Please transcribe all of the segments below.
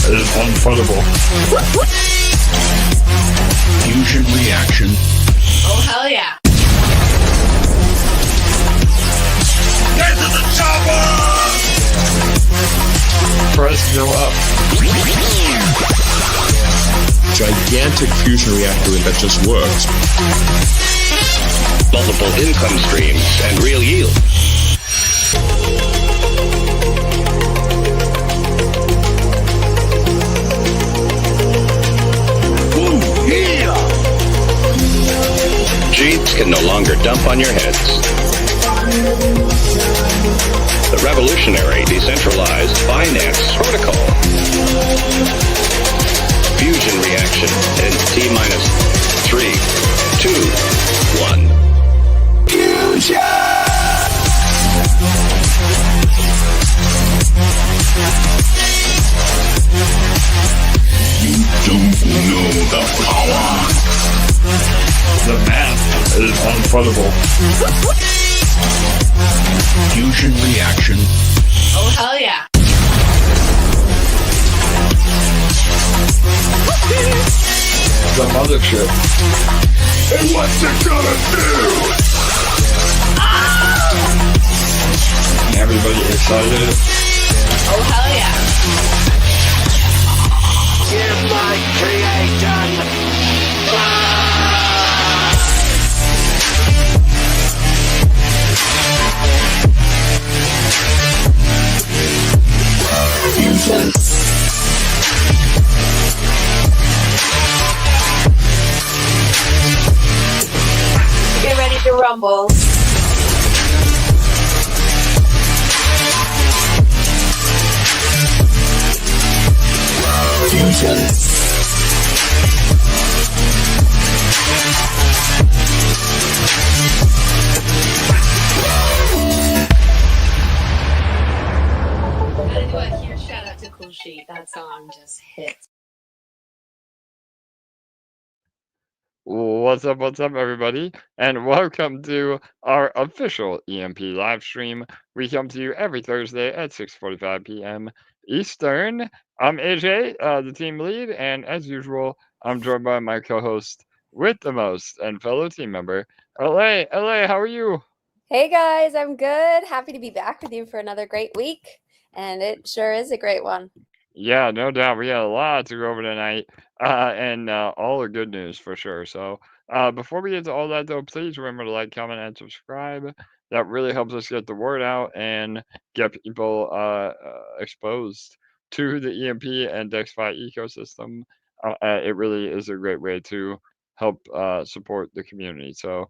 is unfunnable. Fusion reaction. Oh, hell yeah. Get to the chopper! Press go up. Gigantic fusion reactor that just works. Multiple income streams and real yield. Ooh, yeah! Jeeps can no longer dump on your heads. The revolutionary decentralized finance protocol. Fusion reaction in T-3, 2, 1. Fusion! You don't know the power. The math is unfunnable. Fusion reaction. Oh, hell yeah. The mothership. And what's it gonna do? Everybody excited? Oh, hell yeah. Give my creation! Fusion. Get ready to rumble. Fusion. Gotta do a huge shout out to Cool Sheet. That song just hits. What's up, everybody? And welcome to our official EMP live stream. We come to you every Thursday at 6:45 p.m. Eastern. I'm AJ, the team lead, and as usual, I'm joined by my co-host with the most and fellow team member, LA. LA, how are you? Hey guys, I'm good. Happy to be back with you for another great week. And it sure is a great one. Yeah, no doubt. We got a lot to go over tonight, and all the good news for sure. So, before we get to all that, though, please remember to like, comment, and subscribe. That really helps us get the word out and get people exposed to the EMP and DexFi ecosystem. It really is a great way to help support the community. So,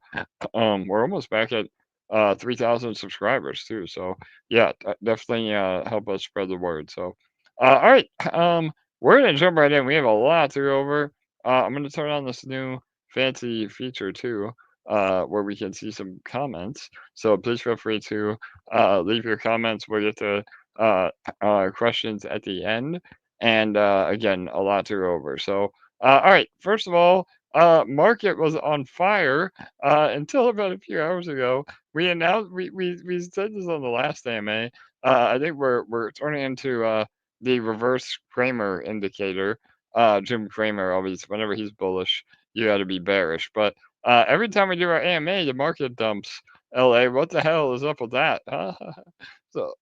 we're almost back at 3,000 subscribers too. So, yeah, definitely help us spread the word. So. All right, we're gonna jump right in. We have a lot to go over. I'm gonna turn on this new fancy feature too, where we can see some comments. So please feel free to leave your comments. We'll get to questions at the end, and again, a lot to go over. So, all right, first of all, market was on fire until about a few hours ago. We announced we said this on the last AMA. I think we're turning into the reverse Kramer indicator. Jim Cramer always, whenever he's bullish, you got to be bearish. But every time we do our AMA, the market dumps. LA, what the hell is up with that? So,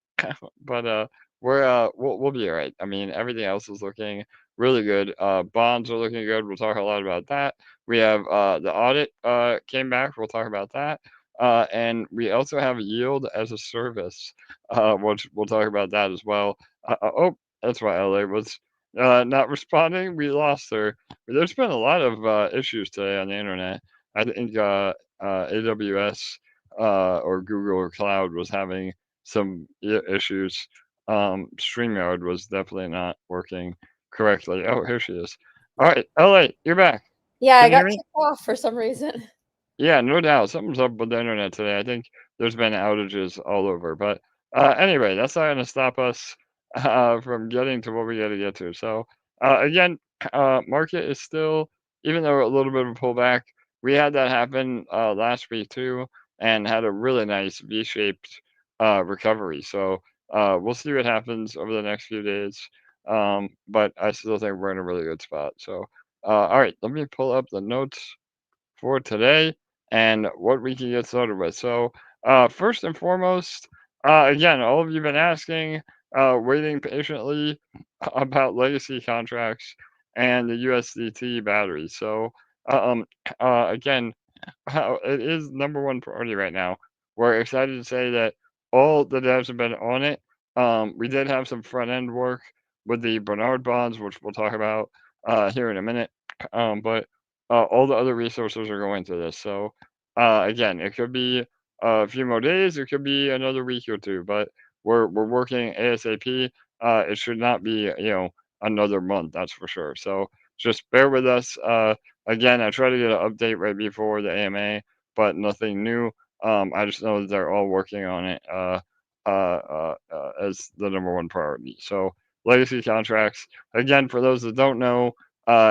but we'll be all right. I mean, everything else is looking really good. Bonds are looking good. We'll talk a lot about that. We have the audit came back. We'll talk about that. And we also have yield as a service, which we'll talk about that as well. Oh, that's why LA was not responding. We lost her. There's been a lot of issues today on the internet. I think AWS or Google Cloud was having some issues. StreamYard was definitely not working correctly. Oh, here she is. All right, LA, you're back. Yeah, Can I you hear got me? kicked off for some reason. Yeah, no doubt. Something's up with the internet today. I think there's been outages all over. But anyway, that's not going to stop us from getting to what we got to get to. So, again, market is still, even though a little bit of a pullback, we had that happen last week too, and had a really nice V-shaped recovery. So, we'll see what happens over the next few days. but I still think we're in a really good spot. So, all right, let me pull up the notes for today and what we can get started with. So, first and foremost, again, all of you have been asking, waiting patiently about legacy contracts and the USDT battery. So, um, again, it is number one priority right now. We're excited to say that all the devs have been on it. We did have some front end work with the Bernard bonds, which we'll talk about here in a minute. But all the other resources are going to this. So again, it could be a few more days, it could be another week or two, but we're working ASAP. It should not be another month, that's for sure. So just bear with us. Again, I tried to get an update right before the AMA, but nothing new. I just know that they're all working on it as the number one priority. So legacy contracts. Again, for those that don't know,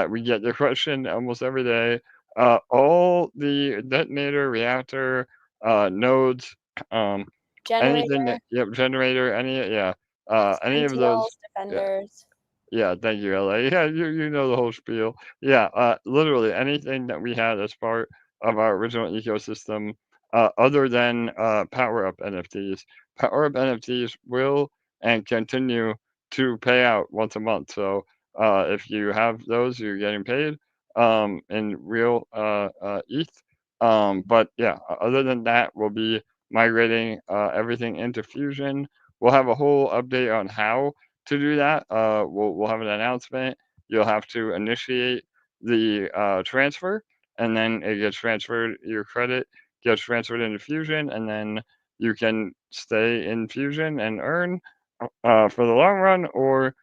we get the question almost every day. All the detonator, reactor, nodes, anything Generator, that, yep, generator, any of those, SNTLs, yeah. defenders. Yeah, thank you, LA. Yeah, you know the whole spiel. Yeah, literally anything that we had as part of our original ecosystem, other than Power Up NFTs. Power Up NFTs will and continue to pay out once a month. So if you have those, you're getting paid in real ETH. But yeah, other than that, we'll be migrating everything into Fusion. We'll have a whole update on how to do that. We'll have an announcement. You'll have to initiate the transfer, and then it gets transferred. Your credit gets transferred into Fusion, and then you can stay in Fusion and earn for the long run, or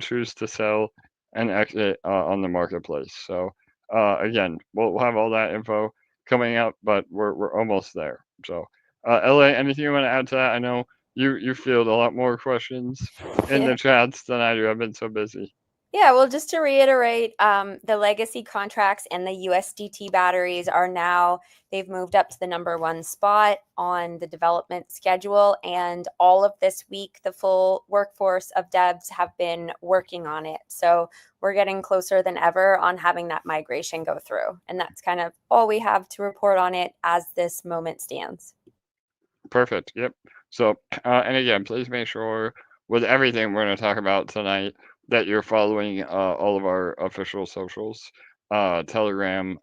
choose to sell and exit on the marketplace. So again, we'll have all that info coming up, but we're almost there. So LA, anything you want to add to that? I know you field a lot more questions in Yeah. the chats than I do. I've been so busy. Yeah, well, just to reiterate, the legacy contracts and the USDT batteries are now, they've moved up to the number one spot on the development schedule. And all of this week, the full workforce of devs have been working on it. So we're getting closer than ever on having that migration go through. And that's kind of all we have to report on it as this moment stands. Perfect. Yep. So, and again, please make sure with everything we're going to talk about tonight that you're following all of our official socials, Telegram,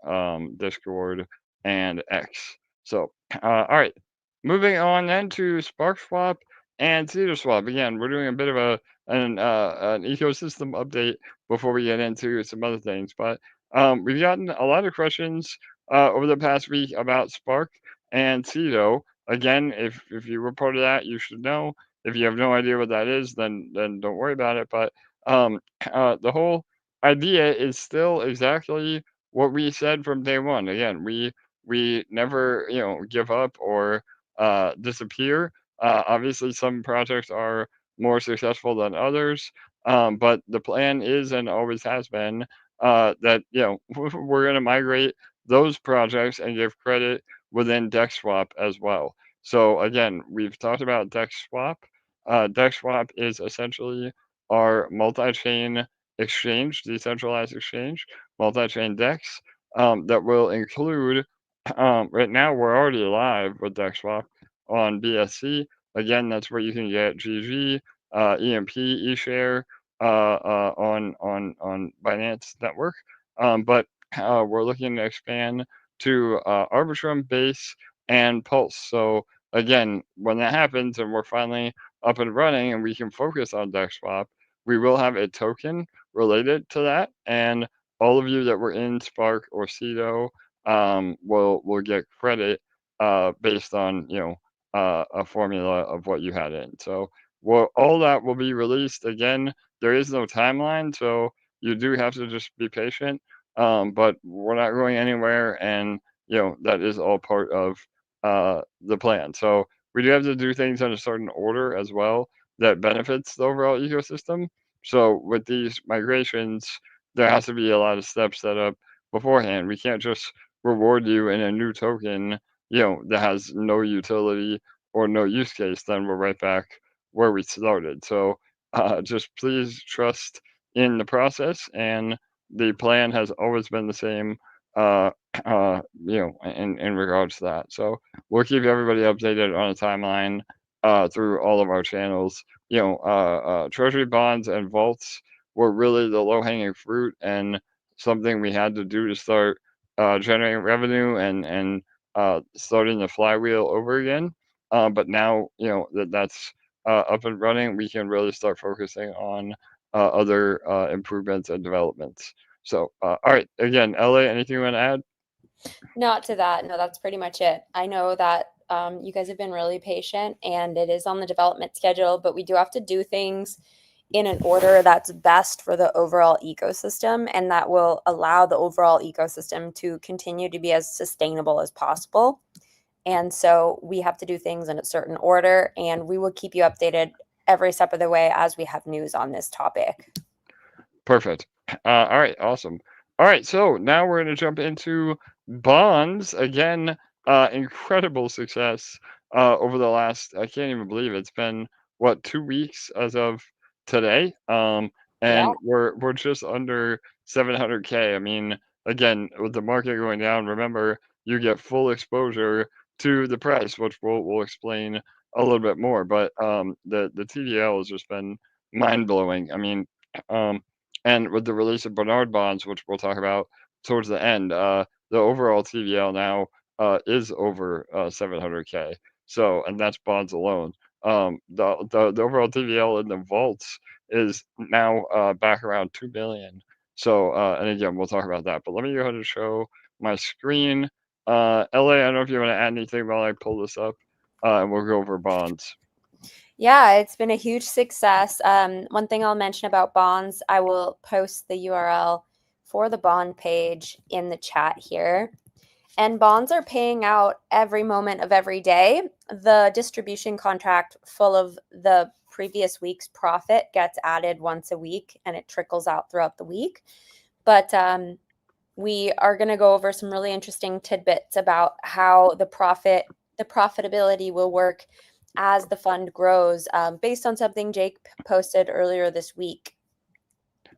Discord, and X. So, all right. Moving on then to SparkSwap and CetoSwap. Again, we're doing a bit of an ecosystem update before we get into some other things. But we've gotten a lot of questions over the past week about Spark and Ceto. Again, if you were part of that, you should know. If you have no idea what that is, then don't worry about it. But the whole idea is still exactly what we said from day one. Again, we never give up or disappear. Obviously, some projects are more successful than others, but the plan is and always has been that we're going to migrate those projects and give credit within DexSwap as well. So again, we've talked about DexSwap. DexSwap is essentially our multi-chain exchange, decentralized exchange, multi-chain DEX that will include. Right now, we're already live with DexSwap on BSC. Again, that's where you can get GG, EMP, eShare on Binance Network. But we're looking to expand to Arbitrum, Base, and Pulse. So again, when that happens and we're finally up and running and we can focus on DexSwap, we will have a token related to that, and all of you that were in Spark or Ceto will get credit based on a formula of what you had in. So all that will be released. Again, there is no timeline, so you do have to just be patient. But we're not going anywhere, and that is all part of the plan. So we do have to do things in a certain order as well that benefits the overall ecosystem. So with these migrations, there has to be a lot of steps set up beforehand. We can't just reward you in a new token, that has no utility or no use case. Then we're right back where we started. So just please trust in the process, and the plan has always been the same, in regards to that. So we'll keep everybody updated on a timeline through all of our channels. Treasury bonds and vaults were really the low-hanging fruit and something we had to do to start generating revenue and starting the flywheel over again. But now, that's up and running, we can really start focusing on other improvements and developments. So, all right, again, LA, anything you want to add? Not to that. No, that's pretty much it. I know that you guys have been really patient and it is on the development schedule, but we do have to do things in an order that's best for the overall ecosystem and that will allow the overall ecosystem to continue to be as sustainable as possible. And so we have to do things in a certain order, and we will keep you updated every step of the way as we have news on this topic. Perfect. All right, awesome. All right, so now we're going to jump into bonds. Again, incredible success over the last, I can't even believe it's been, 2 weeks as of today. And Yeah. we're just under 700K. I mean, again, with the market going down, remember, you get full exposure to the price, which we'll explain a little bit more. But the TVL has just been mind-blowing. I mean, and with the release of Bernards Bonds, which we'll talk about towards the end, the overall TVL now is over 700K. So, and that's bonds alone. The overall TVL in the vaults is now back around 2 billion. So, and again, we'll talk about that. But let me go ahead and show my screen. LA, I don't know if you want to add anything while I pull this up, and we'll go over bonds. Yeah, it's been a huge success. One thing I'll mention about bonds, I will post the URL for the bond page in the chat here. And bonds are paying out every moment of every day. The distribution contract full of the previous week's profit gets added once a week and it trickles out throughout the week. But we are going to go over some really interesting tidbits about how the profitability will work as the fund grows, based on something Jake posted earlier this week.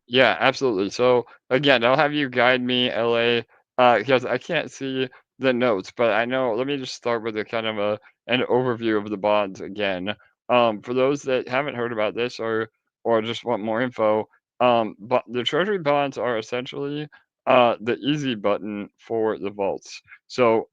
Yeah, absolutely. So again, I'll have you guide me, LA, because I can't see the notes, but I know. Let me just start with a kind of an overview of the bonds again. For those that haven't heard about this or just want more info, but the Treasury bonds are essentially the easy button for the vaults. So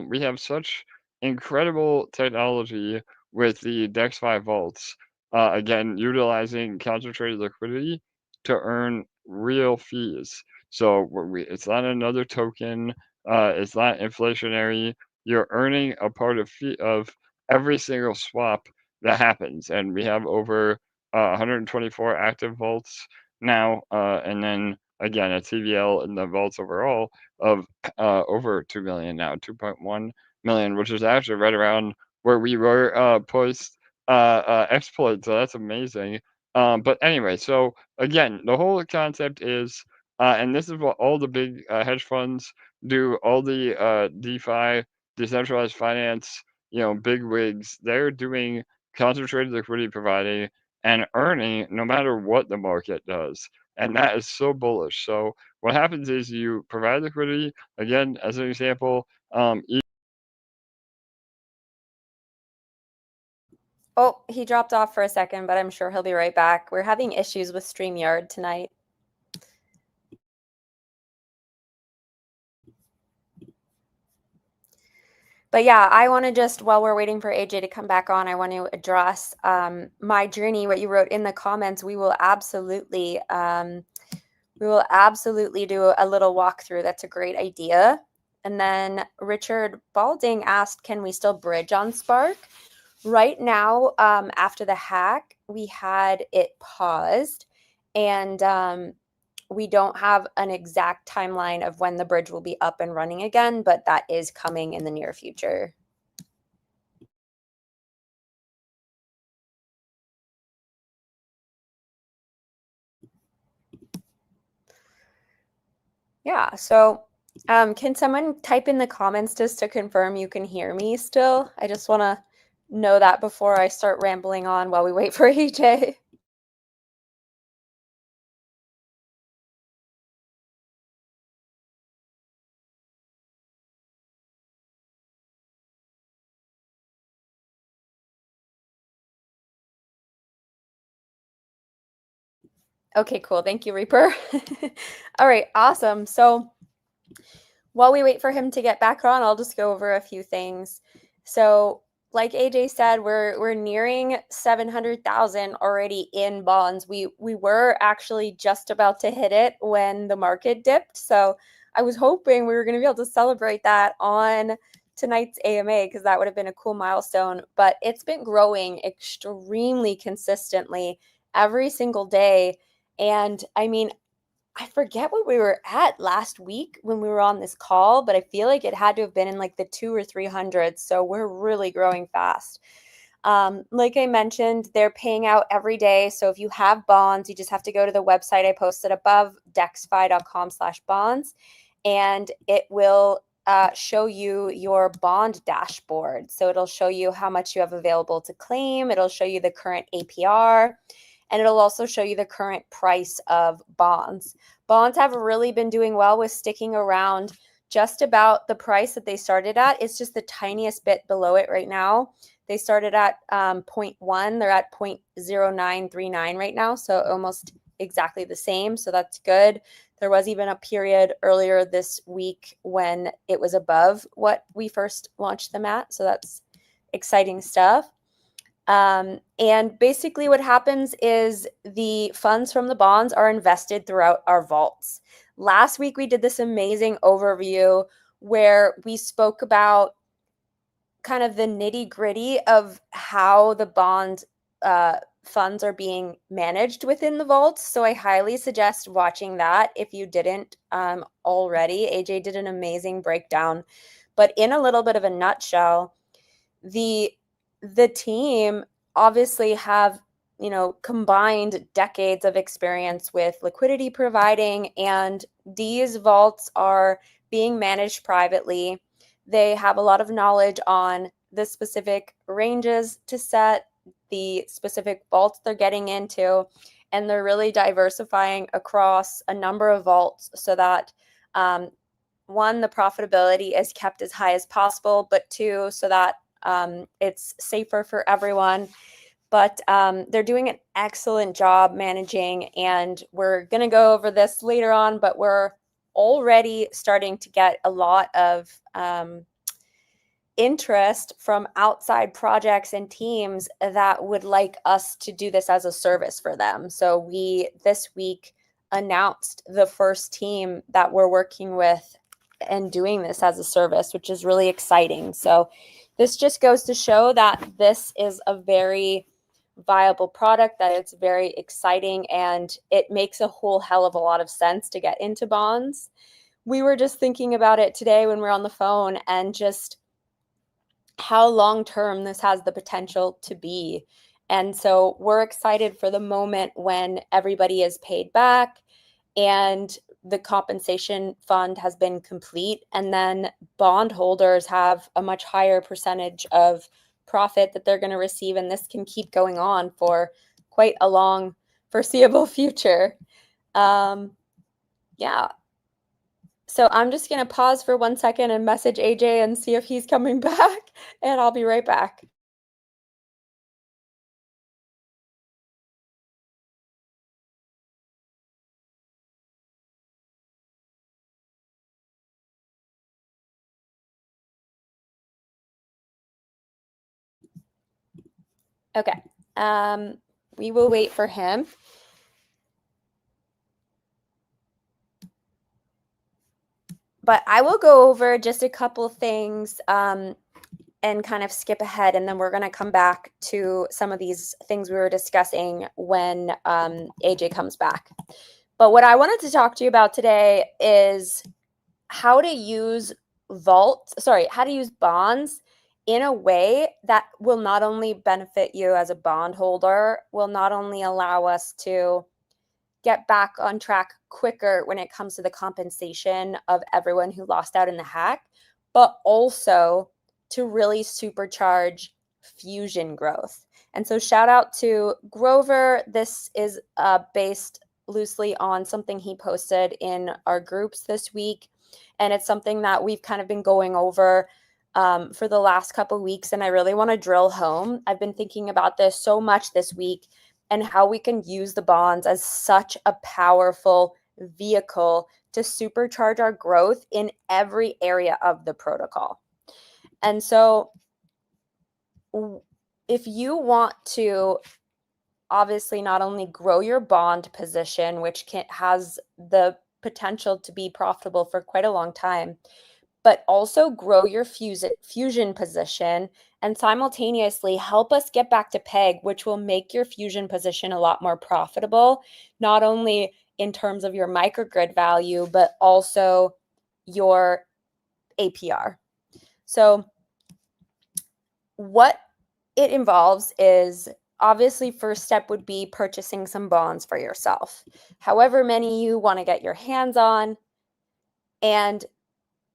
we have such incredible technology with the DexFi vaults. Again, utilizing concentrated liquidity to earn real fees. So it's not another token. It's not inflationary. You're earning a part of every single swap that happens, and we have over 124 active vaults now, and then again a TVL in the vaults overall of over 2 million now, 2.1 million, which is actually right around where we were post exploit. So that's amazing. But anyway, so again, the whole concept is, and this is what all the big hedge funds do, all the DeFi, decentralized finance, big wigs, they're doing concentrated liquidity providing and earning no matter what the market does. And that is so bullish. So what happens is you provide liquidity, again, as an example, Oh, he dropped off for a second, but I'm sure he'll be right back. We're having issues with StreamYard tonight. But yeah, I want to just, while we're waiting for AJ to come back on, I want to address my journey, what you wrote in the comments. We will absolutely do a little walkthrough. That's a great idea. And then Richard Balding asked, can we still bridge on Spark? Right now, after the hack, we had it paused, and we don't have an exact timeline of when the bridge will be up and running again, but that is coming in the near future. Yeah, so can someone type in the comments just to confirm you can hear me still? I just want to know that before I start rambling on while we wait for AJ. Okay, cool. Thank you, Reaper. All right, awesome. So while we wait for him to get back on, I'll just go over a few things. So like AJ said, we're nearing 700,000 already in bonds. We were actually just about to hit it when the market dipped. So I was hoping we were going to be able to celebrate that on tonight's AMA because that would have been a cool milestone. But it's been growing extremely consistently every single day. And I mean, I forget what we were at last week when we were on this call, but I feel like it had to have been in like the 200 or 300. So we're really growing fast. Like I mentioned, they're paying out every day. So if you have bonds, you just have to go to the website I posted above, dexfi.com/bonds, and it will show you your bond dashboard. So it'll show you how much you have available to claim. It'll show you the current APR. And it'll also show you the current price of bonds. Bonds have really been doing well with sticking around just about the price that they started at. It's just the tiniest bit below it right now. They started at 0.1. They're at 0.0939 right now, so almost exactly the same. So that's good. There was even a period earlier this week when it was above what we first launched them at. So that's exciting stuff. And basically what happens is the funds from the bonds are invested throughout our vaults. Last week, we did this amazing overview where we spoke about kind of the nitty gritty of how the bond funds are being managed within the vaults. So I highly suggest watching that if you didn't already. AJ did an amazing breakdown, but in a little bit of a nutshell, the team obviously have, combined decades of experience with liquidity providing, and these vaults are being managed privately. They have a lot of knowledge on the specific ranges to set, the specific vaults they're getting into, and they're really diversifying across a number of vaults so that one, the profitability is kept as high as possible, but two, so that it's safer for everyone. But they're doing an excellent job managing, and we're going to go over this later on, but we're already starting to get a lot of interest from outside projects and teams that would like us to do this as a service for them. So we, this week, announced the first team that we're working with and doing this as a service, which is really exciting. So this just goes to show that this is a very viable product, that it's very exciting, and it makes a whole hell of a lot of sense to get into bonds. We were just thinking about it today when we were on the phone, and just how long-term this has the potential to be. And so we're excited for the moment when everybody is paid back and the compensation fund has been complete, and then bondholders have a much higher percentage of profit that they're going to receive, and this can keep going on for quite a long foreseeable future. Yeah. So I'm just going to pause for 1 second and message AJ and see if he's coming back, and I'll be right back. Okay. We will wait for him. But I will go over just a couple things and kind of skip ahead, and then we're going to come back to some of these things we were discussing when AJ comes back. But what I wanted to talk to you about today is how to use how to use bonds in a way that will not only benefit you as a bondholder, will not only allow us to get back on track quicker when it comes to the compensation of everyone who lost out in the hack, but also to really supercharge Fusion growth. And so shout out to Grover. This is based loosely on something he posted in our groups this week. And it's something that we've kind of been going over for the last couple of weeks. And I really want to drill home. I've been thinking about this so much this week and how we can use the bonds as such a powerful vehicle to supercharge our growth in every area of the protocol. And so if you want to obviously not only grow your bond position, which has the potential to be profitable for quite a long time, but also grow your fusion position and simultaneously help us get back to peg, which will make your fusion position a lot more profitable, not only in terms of your microgrid value, but also your APR. So what it involves is, obviously, first step would be purchasing some bonds for yourself, however many you want to get your hands on. And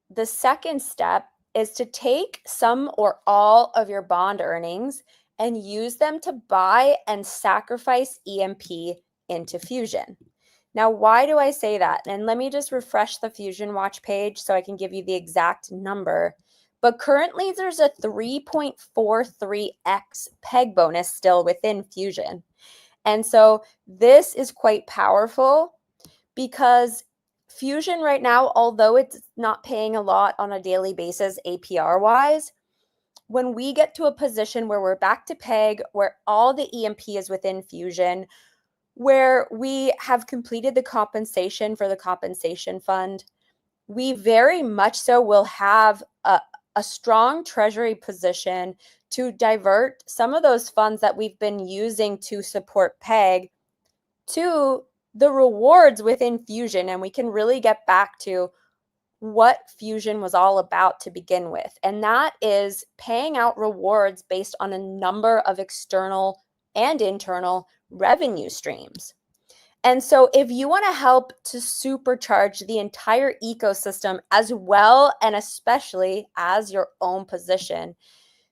the second step is to take some or all of your bond earnings and use them to buy and sacrifice EMP into Fusion. Now, why do I say that? And let me just refresh the Fusion Watch page so I can give you the exact number. But currently, there's a 3.43x peg bonus still within Fusion. And so this is quite powerful because Fusion right now, although it's not paying a lot on a daily basis APR-wise, when we get to a position where we're back to peg, where all the EMP is within Fusion, where we have completed the compensation for the compensation fund, we very much so will have a strong treasury position to divert some of those funds that we've been using to support peg to the rewards within Fusion, and we can really get back to what Fusion was all about to begin with. And that is paying out rewards based on a number of external and internal revenue streams. And so if you want to help to supercharge the entire ecosystem as well, and especially as your own position,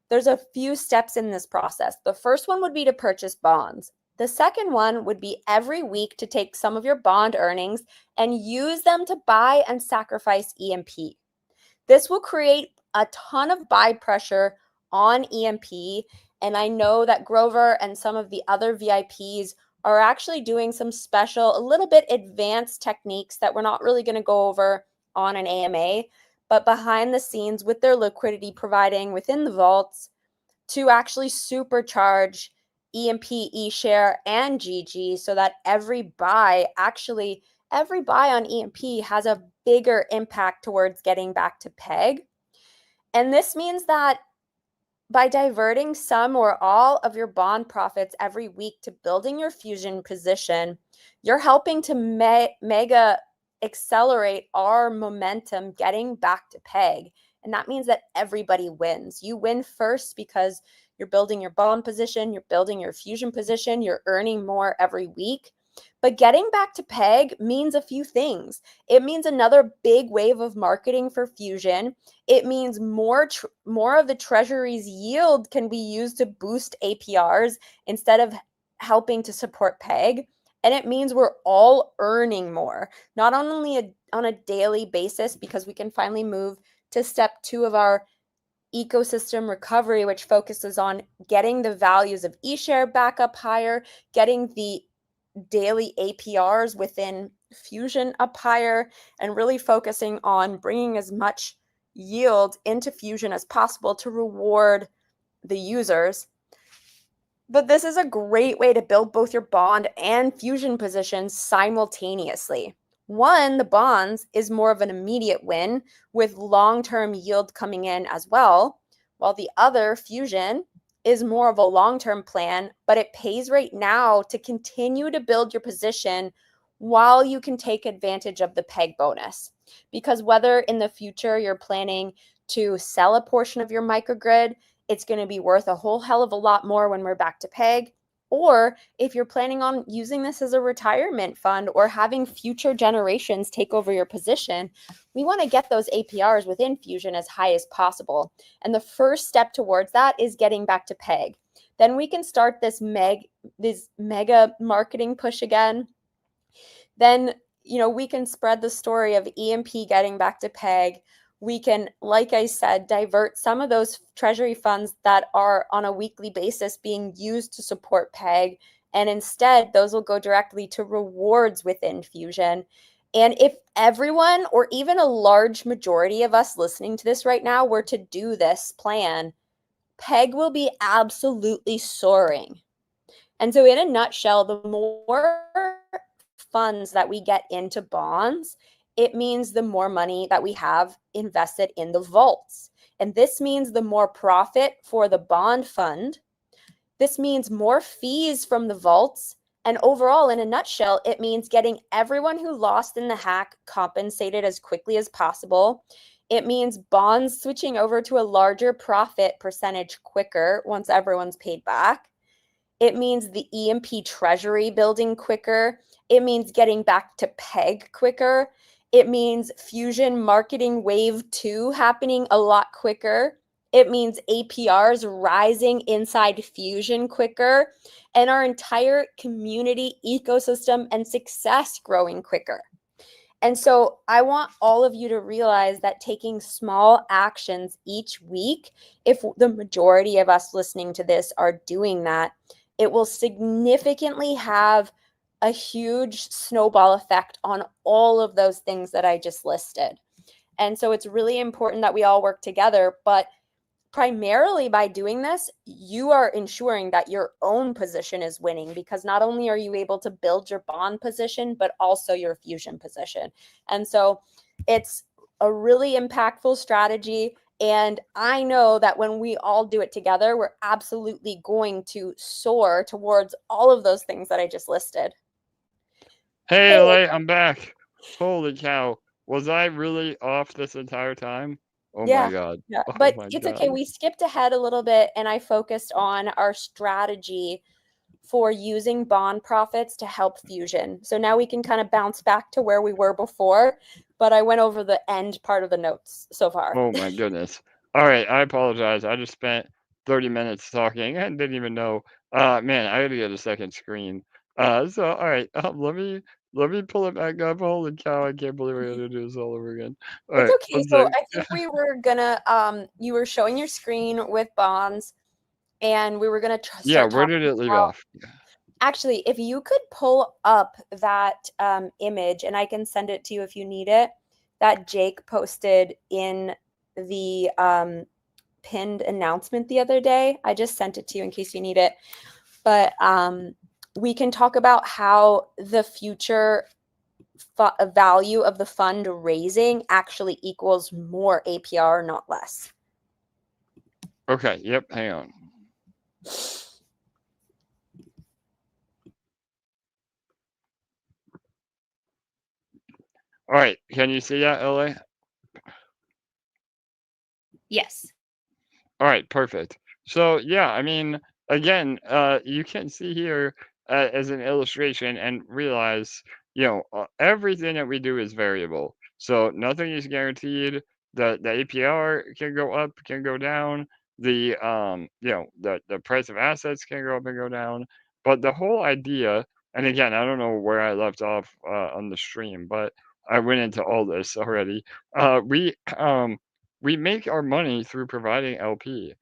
there's a few steps in this process. The first one would be to purchase bonds. The second one would be every week to take some of your bond earnings and use them to buy and sacrifice EMP. This will create a ton of buy pressure on EMP. And I know that Grover and some of the other VIPs are actually doing some special, a little bit advanced techniques that we're not really going to go over on an AMA, but behind the scenes with their liquidity providing within the vaults to actually supercharge EMP, eShare, and GG so that every buy on EMP has a bigger impact towards getting back to peg. And this means that by diverting some or all of your bond profits every week to building your Fusion position, you're helping to mega accelerate our momentum getting back to peg. And that means that everybody wins. You win first because you're building your bond position, you're building your Fusion position, you're earning more every week. But getting back to peg means a few things. It means another big wave of marketing for Fusion. It means more of the Treasury's yield can be used to boost APRs instead of helping to support peg. And it means we're all earning more, not only on a daily basis, because we can finally move to step 2 of our ecosystem recovery, which focuses on getting the values of eShare back up higher, getting the daily APRs within Fusion up higher, and really focusing on bringing as much yield into Fusion as possible to reward the users. But this is a great way to build both your bond and Fusion positions simultaneously. One, the bonds is more of an immediate win with long-term yield coming in as well, while the other, Fusion, is more of a long-term plan, but it pays right now to continue to build your position while you can take advantage of the peg bonus. Because whether in the future you're planning to sell a portion of your microgrid, it's going to be worth a whole hell of a lot more when we're back to peg. Or if you're planning on using this as a retirement fund or having future generations take over your position, we want to get those APRs within Fusion as high as possible. And the first step towards that is getting back to peg. Then we can start this mega marketing push again. Then, we can spread the story of EMP getting back to peg. We can, like I said, divert some of those treasury funds that are on a weekly basis being used to support peg And instead, those will go directly to rewards within Fusion. And if everyone, or even a large majority of us listening to this right now, were to do this plan, PEG will be absolutely soaring. And so, in a nutshell, the more funds that we get into bonds, it means the more money that we have invested in the vaults. And this means the more profit for the bond fund. This means more fees from the vaults. And overall, in a nutshell, it means getting everyone who lost in the hack compensated as quickly as possible. It means bonds switching over to a larger profit percentage quicker once everyone's paid back. It means the EMP Treasury building quicker. It means getting back to PEG quicker. It means Fusion marketing wave 2 happening a lot quicker. It means APRs rising inside Fusion quicker, and our entire community ecosystem and success growing quicker. And so I want all of you to realize that taking small actions each week, if the majority of us listening to this are doing that, it will significantly have a huge snowball effect on all of those things that I just listed. And so it's really important that we all work together, but primarily by doing this, you are ensuring that your own position is winning, because not only are you able to build your bond position, but also your Fusion position. And so it's a really impactful strategy. And I know that when we all do it together, we're absolutely going to soar towards all of those things that I just listed. Hey, LA, I'm back. Holy cow. Was I really off this entire time? Oh my God. Yeah, Oh but my it's God. okay. We skipped ahead a little bit, and I focused on our strategy for using bond profits to help Fusion. So now we can kind of bounce back to where we were before, but I went over the end part of the notes so far. Oh my goodness. All right, I apologize. I just spent 30 minutes talking and didn't even know. Man, I gotta get a second screen. So all right, let me pull it back up. Holy cow, I can't believe we're gonna do this all over again. All It's right, okay. one So sec. I think we were gonna you were showing your screen with bonds, and we were gonna Yeah, start where talking did it leave about, off? actually, if you could pull up that image, and I can send it to you if you need it, that Jake posted in the pinned announcement the other day. I just sent it to you in case you need it. But we can talk about how the future value of the fund raising actually equals more APR, not less. Okay, yep, hang on. All right, can you see that, LA? Yes. All right, perfect. So yeah, I mean, again, you can see here as an illustration and realize, everything that we do is variable. So nothing is guaranteed. The APR can go up, can go down. The price of assets can go up and go down. But the whole idea, and again, I don't know where I left off on the stream, but I went into all this already. We make our money through providing LP.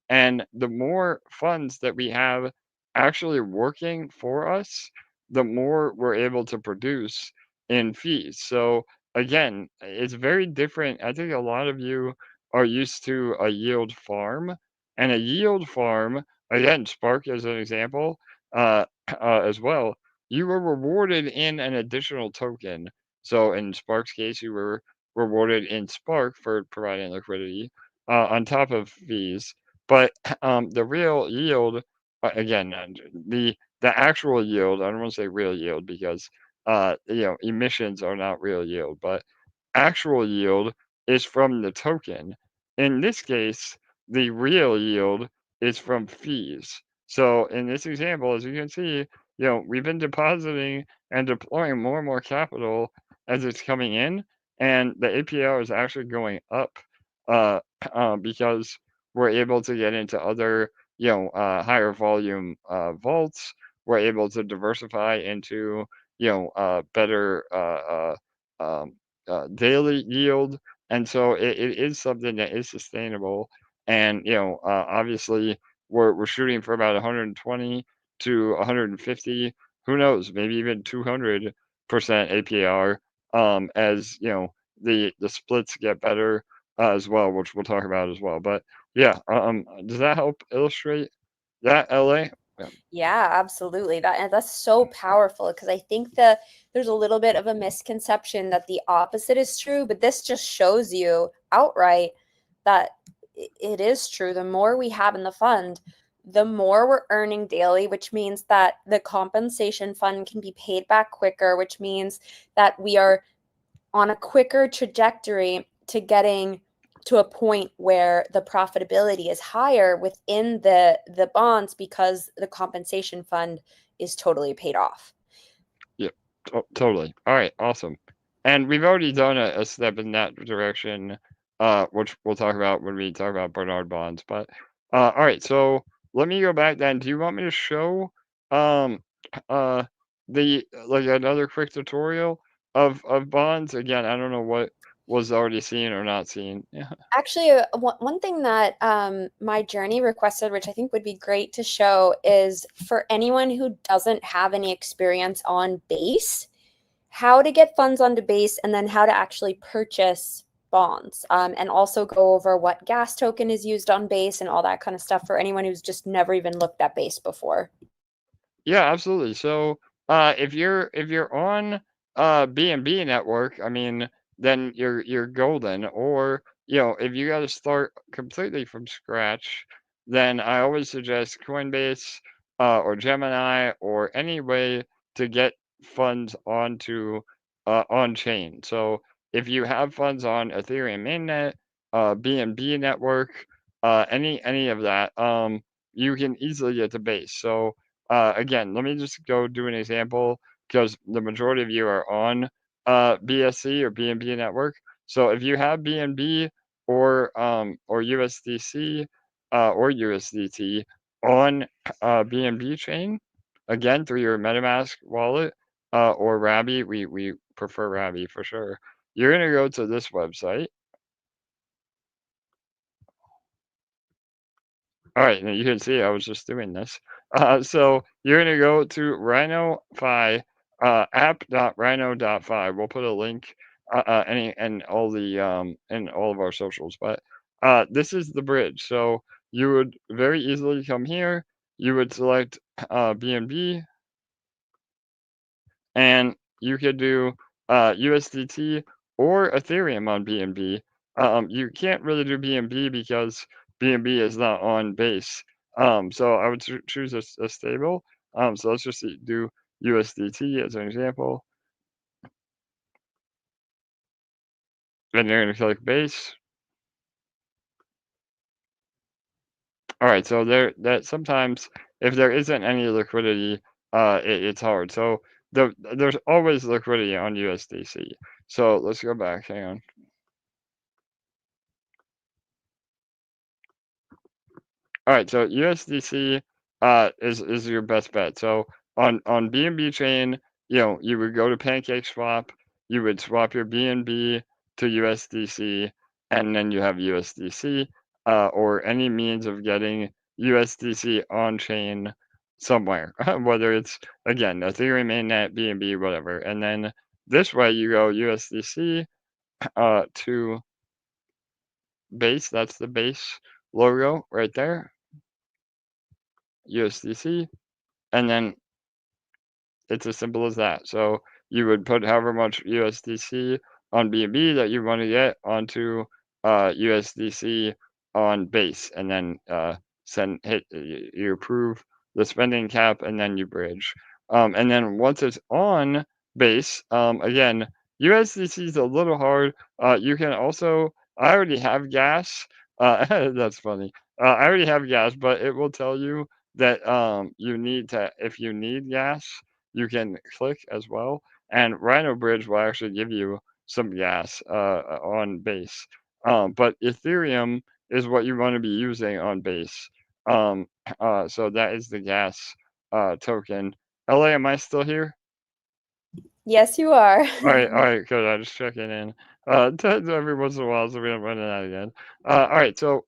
And the more funds that we have actually working for us, the more we're able to produce in fees. So again, it's very different. I think a lot of you are used to a yield farm, and a yield farm, again, Spark as an example, as well. You were rewarded in an additional token. So in Spark's case, you were rewarded in Spark for providing liquidity on top of fees. But the real yield, again, the actual yield, I don't want to say real yield because emissions are not real yield, but actual yield is from the token. In this case, the real yield is from fees. So in this example, as you can see, we've been depositing and deploying more and more capital as it's coming in, and the APR is actually going up because we're able to get into other, higher volume vaults. We're able to diversify into, better daily yield, and so it is something that is sustainable. And obviously, we're shooting for about 120 to 150, who knows, maybe even 200% APR, as you know, the splits get better as well, which we'll talk about as well. But yeah, does that help illustrate that, LA? Yeah. Yeah, absolutely. That's so powerful because I think that there's a little bit of a misconception that the opposite is true, but this just shows you outright that it is true. The more we have in the fund, the more we're earning daily, which means that the compensation fund can be paid back quicker, which means that we are on a quicker trajectory to getting to a point where the profitability is higher within the bonds because the compensation fund is totally paid off. Yep, totally. All right, awesome. And we've already done a step in that direction, which we'll talk about when we talk about Bernard bonds. But all right, so let me go back then. Do you want me to show um the like another quick tutorial of bonds? Again, I don't know what was already seen or not seen. Yeah. Actually, one thing that my journey requested, which I think would be great to show, is for anyone who doesn't have any experience on Base, how to get funds onto Base and then how to actually purchase bonds, and also go over what gas token is used on Base and all that kind of stuff for anyone who's just never even looked at Base before. Yeah, absolutely. So, if you're on BNB network, I mean, then you're golden. Or if you got to start completely from scratch, then I always suggest Coinbase or Gemini or any way to get funds onto on chain. So, if you have funds on Ethereum mainnet, BNB network, any of that, you can easily get to Base. So again, let me just go do an example because the majority of you are on BSC or BNB network. So if you have BNB or USDC or USDT on BNB chain, again through your MetaMask wallet or Rabby, we prefer Rabby for sure. You're gonna go to this website. All right, now you can see I was just doing this. So you're gonna go to RhinoFi, app.rhino.fi. We'll put a link any and all the in all of our socials. But this is the bridge. So you would very easily come here. You would select BNB, and you could do USDT or Ethereum on BNB. You can't really do BNB because BNB is not on Base. So I would choose a stable. So let's just do USDT as an example. Then you're going to click Base. All right, so that sometimes if there isn't any liquidity, it's hard. So there's always liquidity on USDC. So let's go back. Hang on. All right, so USDC is your best bet. So on BNB chain, you would go to PancakeSwap, you would swap your BNB to USDC, and then you have USDC or any means of getting USDC on chain somewhere, whether it's again Ethereum mainnet, BNB, whatever. And then this way you go USDC to Base. That's the Base logo right there. USDC, and then it's as simple as that. So you would put however much USDC on BNB that you want to get onto USDC on Base, and then you approve the spending cap, and then you bridge. And then once it's on Base, again, USDC is a little hard. You can also, I already have gas. That's funny. I already have gas, but it will tell you that you need to, if you need gas, you can click as well. And Rhino Bridge will actually give you some gas on Base. But Ethereum is what you want to be using on Base. So that is the gas token. LA, am I still here? Yes, you are. All right, good. I'm just checking in. Every once in a while, so we don't run it out again. All right, so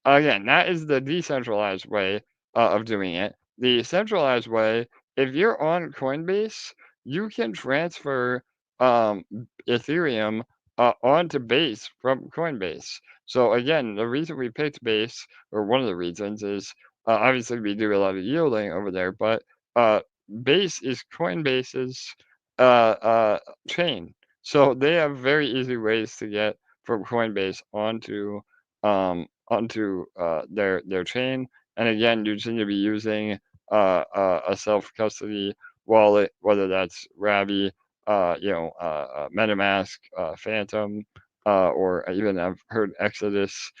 again, that is the decentralized way of doing it. the centralized way, if you're on Coinbase, you can transfer Ethereum onto Base from Coinbase. So again, the reason we picked Base, or one of the reasons, is obviously we do a lot of yielding over there, but Base is Coinbase's chain. So they have very easy ways to get from Coinbase onto their chain. And again, you seem to be using a self custody wallet, whether that's Ravi, MetaMask, Phantom, or even I've heard Exodus,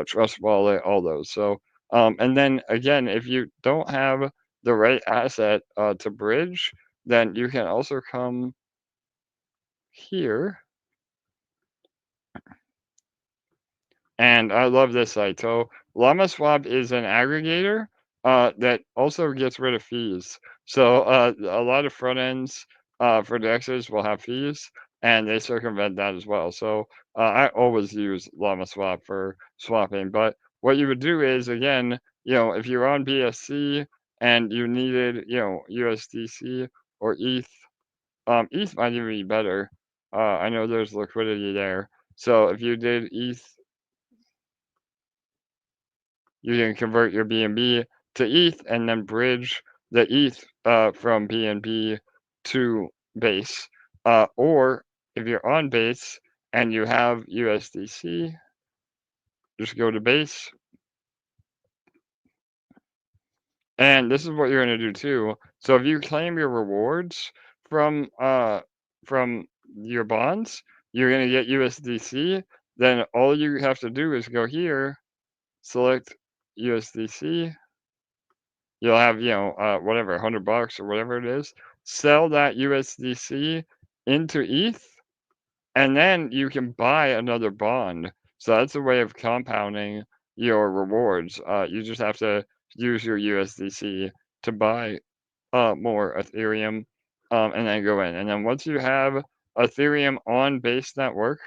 Trust Wallet, all those. So and then again, if you don't have the right asset to bridge, then you can also come here. And I love this site. So LlamaSwap is an aggregator that also gets rid of fees. So a lot of front ends for DEXs will have fees, and they circumvent that as well. So I always use LlamaSwap for swapping. But what you would do is, again, if you're on BSC and you needed, USDC or ETH, ETH might even be better. I know there's liquidity there. So if you did ETH, you can convert your BNB to ETH and then bridge the ETH from BNB to Base. Or if you're on Base and you have USDC, just go to Base. And this is what you're going to do too. So if you claim your rewards from your bonds, you're going to get USDC. Then all you have to do is go here, select USDC. You'll have, whatever, $100 or whatever it is, sell that USDC into ETH, and then you can buy another bond. So that's a way of compounding your rewards. You just have to use your USDC to buy more Ethereum, and then go in. And then once you have Ethereum on Base Network,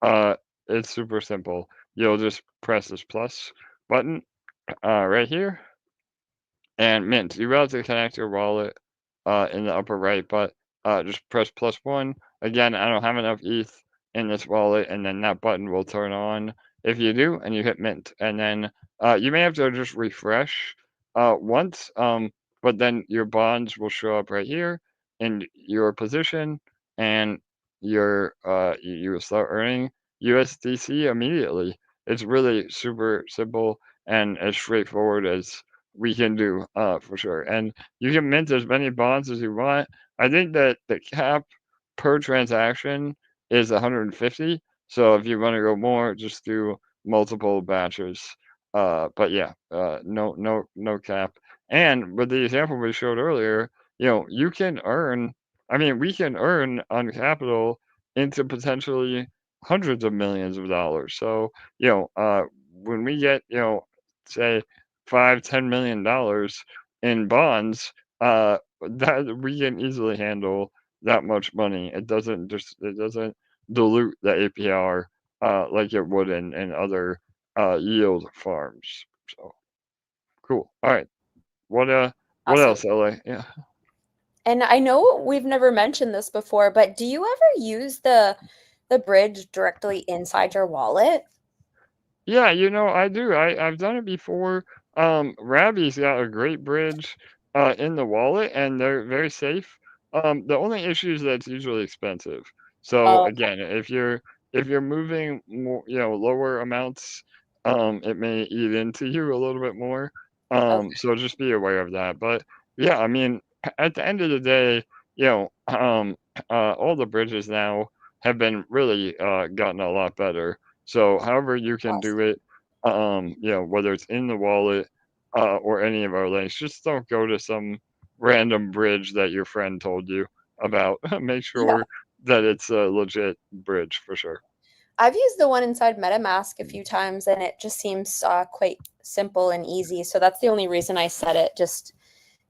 it's super simple. You'll just press this plus button right here and mint. You will have to connect your wallet in the upper right, but just press +1. Again, I don't have enough ETH in this wallet, and then that button will turn on if you do, and you hit mint. And then you may have to just refresh once, but then your bonds will show up right here in your position, and you will start earning USDC immediately. It's really super simple and as straightforward as we can do for sure. And you can mint as many bonds as you want. I think that the cap per transaction is 150. So if you want to go more, just do multiple batches. But yeah, no cap. And with the example we showed earlier, you can earn. I mean, we can earn on capital into potentially hundreds of millions of dollars. So when we get say $5-10 million in bonds, that we can easily handle that much money. It doesn't dilute the APR like it would in other yield farms. So cool. All right. What Awesome. else, LA? Yeah. And I know we've never mentioned this before, but do you ever use the bridge directly inside your wallet? Yeah, I do. I've done it before. Ravi's got a great bridge in the wallet, and they're very safe. The only issue is that it's usually expensive. So Oh, again, if you're moving more, lower amounts, it may eat into you a little bit more. okay. So just be aware of that. But yeah, I mean, at the end of the day, all the bridges now have been really gotten a lot better. So however you can do it, whether it's in the wallet or any of our links, just don't go to some random bridge that your friend told you about. Make Yeah. sure that it's a legit bridge for sure. I've used the one inside MetaMask a few times, and it just seems quite simple and easy. So that's the only reason I said it, just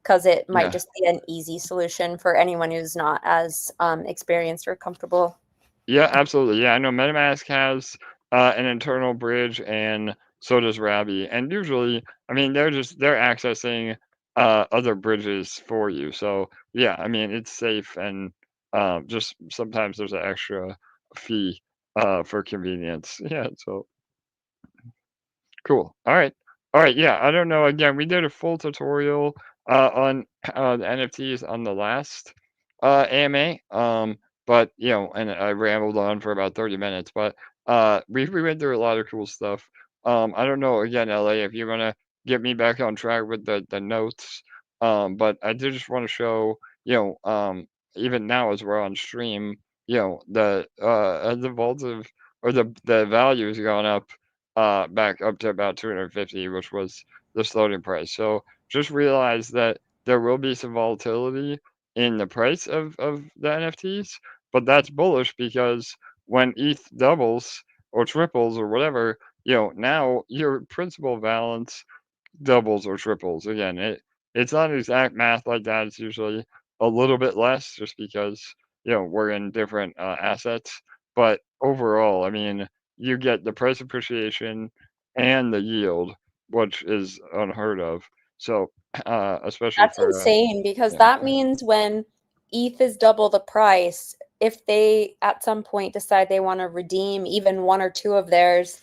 because it might Yeah. just be an easy solution for anyone who's not as experienced or comfortable. Yeah, absolutely. Yeah, I know MetaMask has an internal bridge, and so does Rabby. And usually, I mean, they're accessing other bridges for you. So yeah, I mean, it's safe, and just sometimes there's an extra fee for convenience. Yeah, so cool. All right. All right. Yeah. I don't know. Again, we did a full tutorial on the NFTs on the last AMA. But and I rambled on for about 30 minutes. But we went through a lot of cool stuff. I don't know. Again, LA, if you're gonna get me back on track with the notes. But I did just want to show, even now as we're on stream, the vault of, or the value has gone up back up to about 250, which was the floating price. So just realize that there will be some volatility in the price of the NFTs, but that's bullish because when ETH doubles or triples or whatever, now your principal balance doubles or triples. Again, it's not exact math like that. It's usually a little bit less just because we're in different assets. But overall, I mean, you get the price appreciation and the yield, which is unheard of. So especially That's for insane because yeah. that means when ETH is double the price, if they at some point decide they want to redeem even one or two of theirs,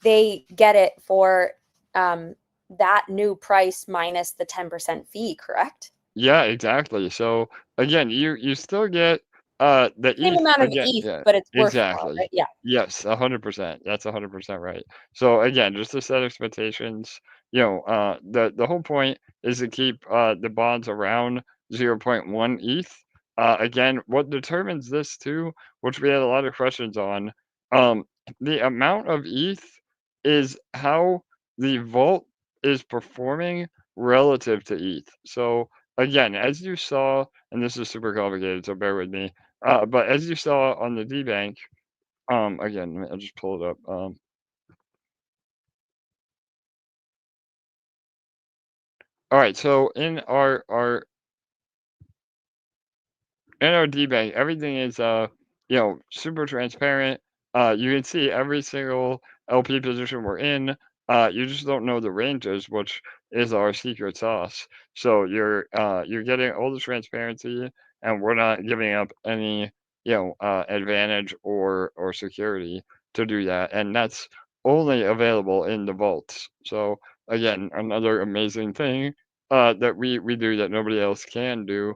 they get it for that new price minus the 10% fee, correct? Yeah, exactly. So again, you still get the Same ETH amount of again. ETH, Yeah, but it's worth more, exactly. right? Yeah. Yes, 100%. That's 100% right. So again, just to set expectations, the whole point is to keep the bonds around zero point 0.1 ETH. Again, what determines this too, which we had a lot of questions on, um, the amount of ETH is how the vault is performing relative to ETH. So again, as you saw, and this is super complicated, so bear with me. But as you saw on the D Bank, again, I'll just pull it up. All right, so in our D Bank, everything is super transparent. You can see every single LP position we're in. You just don't know the ranges, which is our secret sauce. So you're getting all the transparency, and we're not giving up any advantage or security to do that, and that's only available in the vaults. So again, another amazing thing that we do that nobody else can do,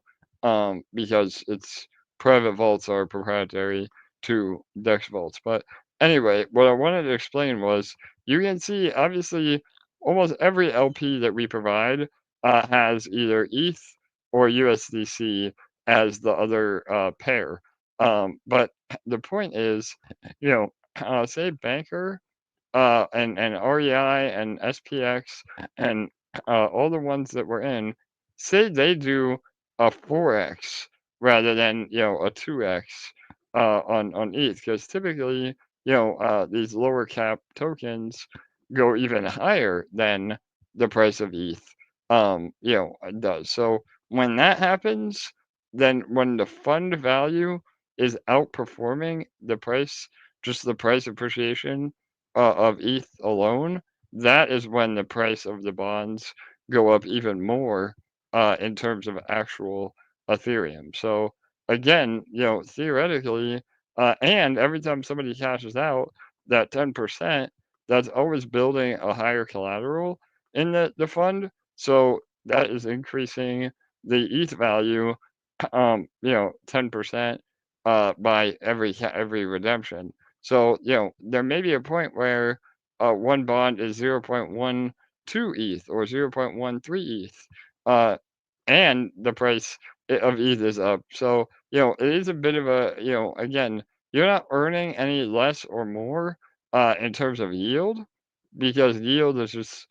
because it's private vaults are proprietary to Dex vaults. But anyway, what I wanted to explain was you can see obviously almost every LP that we provide has either ETH or USDC as the other pair. But the point is, say Banker and REI and SPX and all the ones that we're in, say they do a 4x rather than a 2x on ETH, because typically these lower cap tokens go even higher than the price of ETH does. So when that happens, then when the fund value is outperforming the price, just the price appreciation of ETH alone, that is when the price of the bonds go up even more in terms of actual Ethereum. So again, theoretically, and every time somebody cashes out that 10%, that's always building a higher collateral in the fund. So that is increasing the ETH value, 10% by every redemption. So, there may be a point where one bond is 0.12 ETH or 0.13 ETH, and the price of ETH is up. So, it is a bit of a, again, you're not earning any less or more in terms of yield, because yield is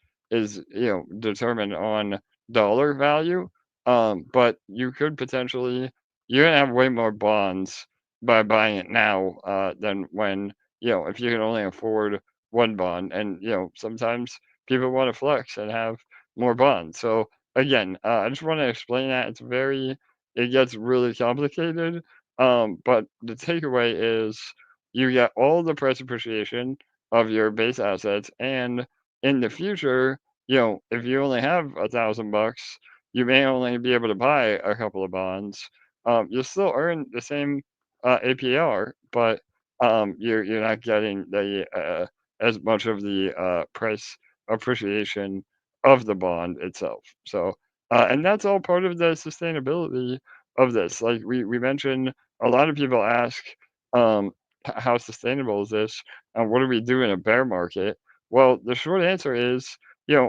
determined on dollar value. But you could potentially, you're gonna have way more bonds by buying it now than when, if you can only afford one bond. And sometimes people want to flex and have more bonds. So again, I just want to explain that it gets really complicated. But the takeaway is you get all the price appreciation of your base assets, and in the future, if you only have $1,000, you may only be able to buy a couple of bonds. You'll still earn the same APR, but you're not getting the as much of the price appreciation of the bond itself. So, and that's all part of the sustainability of this. Like we mentioned, a lot of people ask, how sustainable is this, and what do we do in a bear market? Well, the short answer is,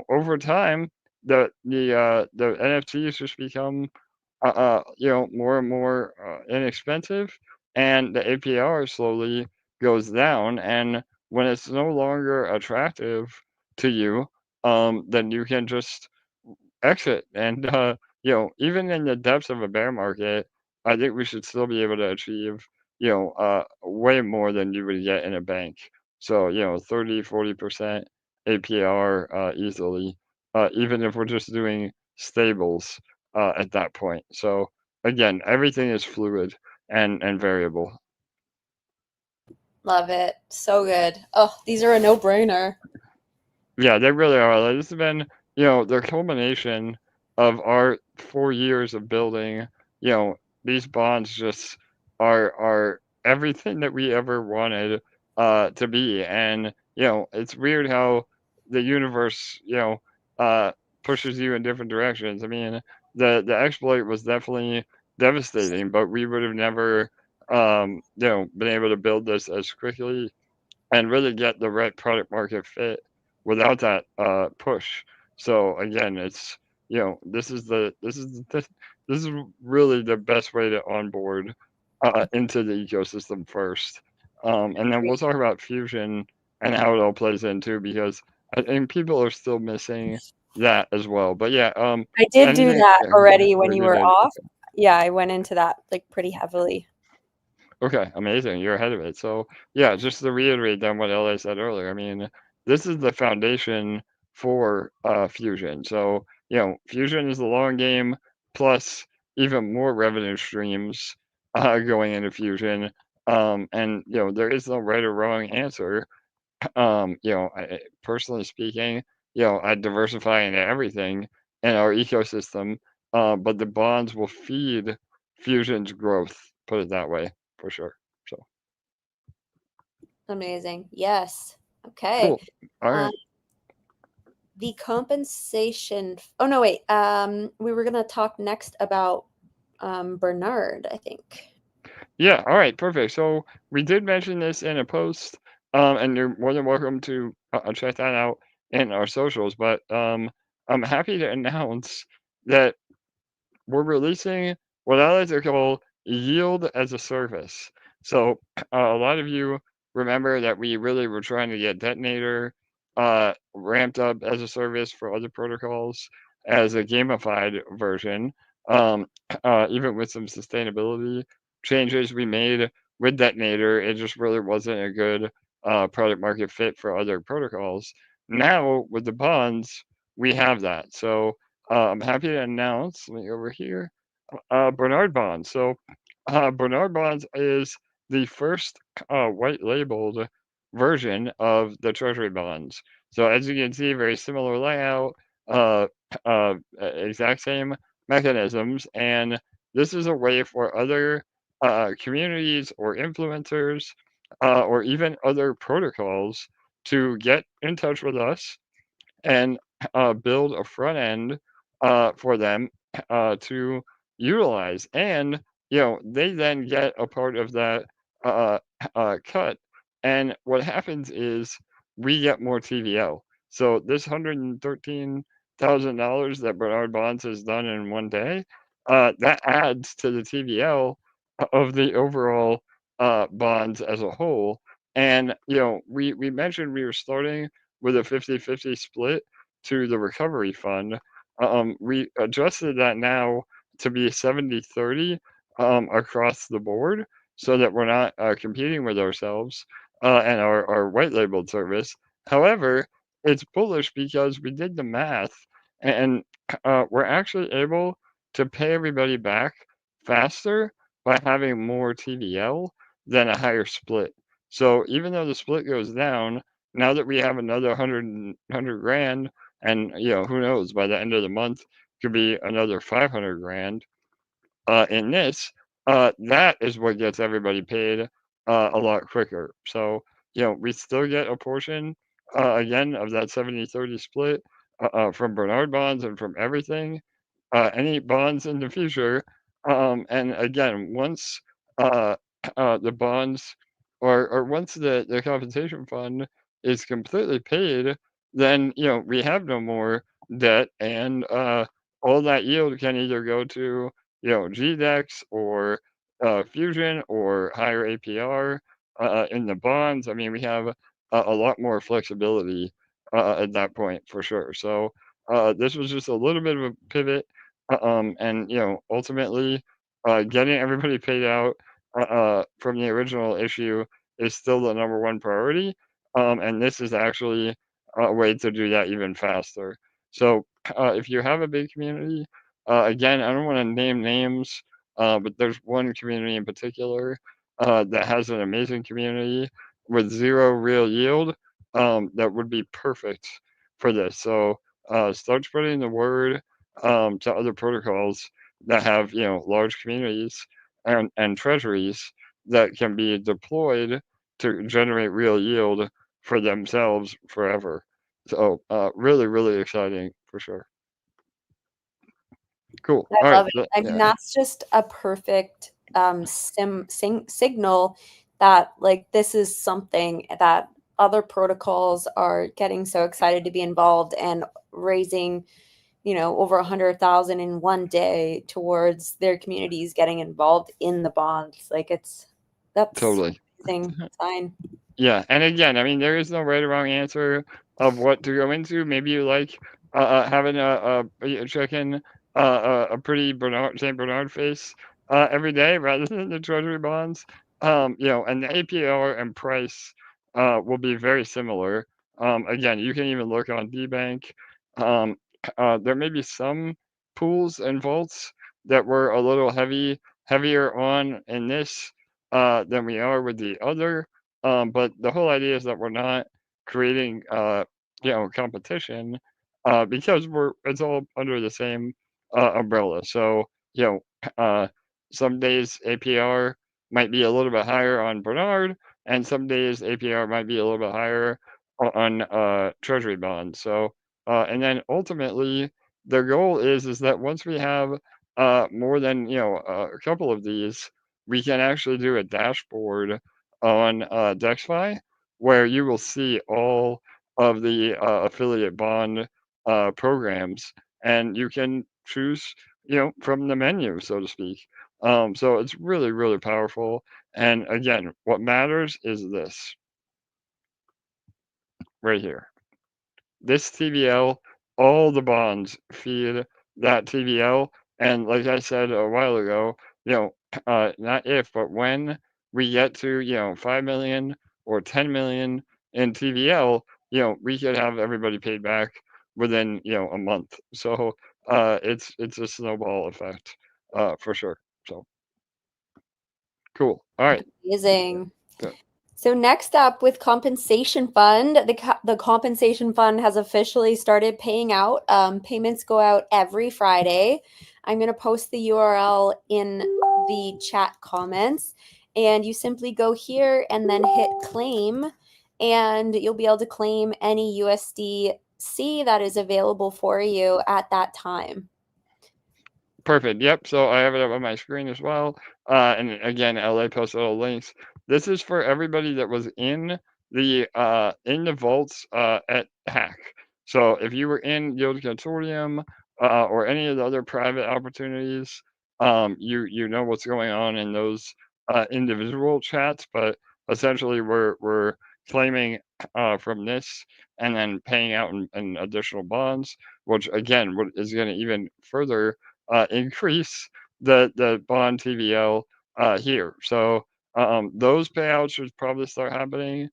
over time, the NFTs just become more and more inexpensive, and the APR slowly goes down. And when it's no longer attractive to you, then you can just exit. And even in the depths of a bear market, I think we should still be able to achieve way more than you would get in a bank. So 30-40% APR easily, even if we're just doing stables at that point. So again, everything is fluid and variable. Love it. So good. Oh, these are a no-brainer. Yeah, they really are. Like, this has been, the culmination of our 4 years of building. These bonds just are everything that we ever wanted to be. And it's weird how the universe pushes you in different directions. I mean, the exploit was definitely devastating, but we would have never been able to build this as quickly and really get the right product market fit without that push. So again, it's this is really the best way to onboard into the ecosystem first, and then we'll talk about Fusion and how it all plays in too, because I think people are still missing that as well. But yeah, I did do anything, that yeah, already when or you you were did. off. Yeah, I went into that like pretty heavily. Okay, amazing. You're ahead of it. So, yeah, just to reiterate then what LA said earlier, I mean, this is the foundation for Fusion. So, Fusion is the long game plus even more revenue streams going into Fusion. And, there is no right or wrong answer. Personally speaking, I diversify into everything in our ecosystem, but the bonds will feed Fusion's growth, put it that way, for sure. So Amazing. Yes. Okay. cool. All Um, right. the compensation. Oh no, wait. We were gonna talk next about Bernard, I think. Yeah. All right. Perfect. So we did mention this in a post, and you're more than welcome to check that out in our socials. But I'm happy to announce that we're releasing what I like to call yield as a service. So a lot of you remember that we really were trying to get Detonator ramped up as a service for other protocols as a gamified version. Um, Even with some sustainability changes we made with Detonator, it just really wasn't a good product market fit for other protocols. Now with the bonds, we have that. So I'm happy to announce, let me go over here, Bernard Bonds. So, Bernard Bonds is the first white labeled version of the Treasury bonds. So, as you can see, very similar layout, uh, exact same mechanisms. And this is a way for other communities or influencers or even other protocols to get in touch with us and build a front end for them to utilize. And they then get a part of that uh, cut. And what happens is we get more TVL. So this $113,000 that Bernard Bonds has done in one day, that adds to the TVL of the overall bonds as a whole. And we mentioned we were starting with a 50-50 split to the recovery fund. We adjusted that now to be 70-30 across the board so that we're not competing with ourselves and our white labeled service. However, it's bullish because we did the math and we're actually able to pay everybody back faster by having more TVL than a higher split. So even though the split goes down, now that we have another 100 grand, and who knows, by the end of the month could be another 500 grand in this, that is what gets everybody paid a lot quicker. So, we still get a portion, again, of that 70-30 split from Bernard bonds and from everything, any bonds in the future. And again, once uh, the bonds or once the compensation fund is completely paid, then, we have no more debt, and all that yield can either go to GDEX or Fusion or higher APR in the bonds. I mean, we have a lot more flexibility at that point for sure. So this was just a little bit of a pivot, and ultimately, getting everybody paid out from the original issue is still the #1 priority, and this is actually a way to do that even faster. So if you have a big community, again, I don't want to name names, but there's one community in particular that has an amazing community with zero real yield that would be perfect for this. So start spreading the word to other protocols that have large communities and treasuries that can be deployed to generate real yield for themselves forever. So really, really exciting for sure. Cool. I All right. love it. I mean, that's just a perfect signal that like this is something that other protocols are getting so excited to be involved and raising, over 100,000 in one day towards their communities getting involved in the bonds. Like that's Totally. amazing sign. Yeah, and again, I mean, there is no right or wrong answer of what to go into. Maybe you like having checking a pretty St. Bernard face every day rather than the Treasury bonds. And the APR and price will be very similar. Again, you can even look on DBank. Um, there may be some pools and vaults that we're a little heavier on in this than we are with the other. But the whole idea is that we're not creating, competition, because it's all under the same umbrella. So, uh, some days APR might be a little bit higher on Bernard, and some days APR might be a little bit higher on Treasury bonds. So, and then ultimately, the goal is that once we have more than a couple of these, we can actually do a dashboard on DexFi, where you will see all of the affiliate bond programs, and you can choose, from the menu, so to speak. So it's really, really powerful. And again, what matters is this right here. This TVL, all the bonds feed that TVL. And like I said a while ago, not if, but when we get to, 5 million or 10 million in TVL, we could have everybody paid back within, a month. So it's a snowball effect for sure. So cool. All right. Amazing. Good. So next up with compensation fund, the compensation fund has officially started paying out. Payments go out every Friday. I'm going to post the URL in the chat comments, and you simply go here and then hit claim, and you'll be able to claim any USDC that is available for you at that time. Perfect. Yep. So I have it up on my screen as well. And again, LA posted all the links. This is for everybody that was in the vaults at Hack. So if you were in Yield Consortium or any of the other private opportunities, you know what's going on in those individual chats. But essentially, we're claiming from this and then paying out in additional bonds, which again is going to even further increase the bond TVL here. So those payouts should probably start happening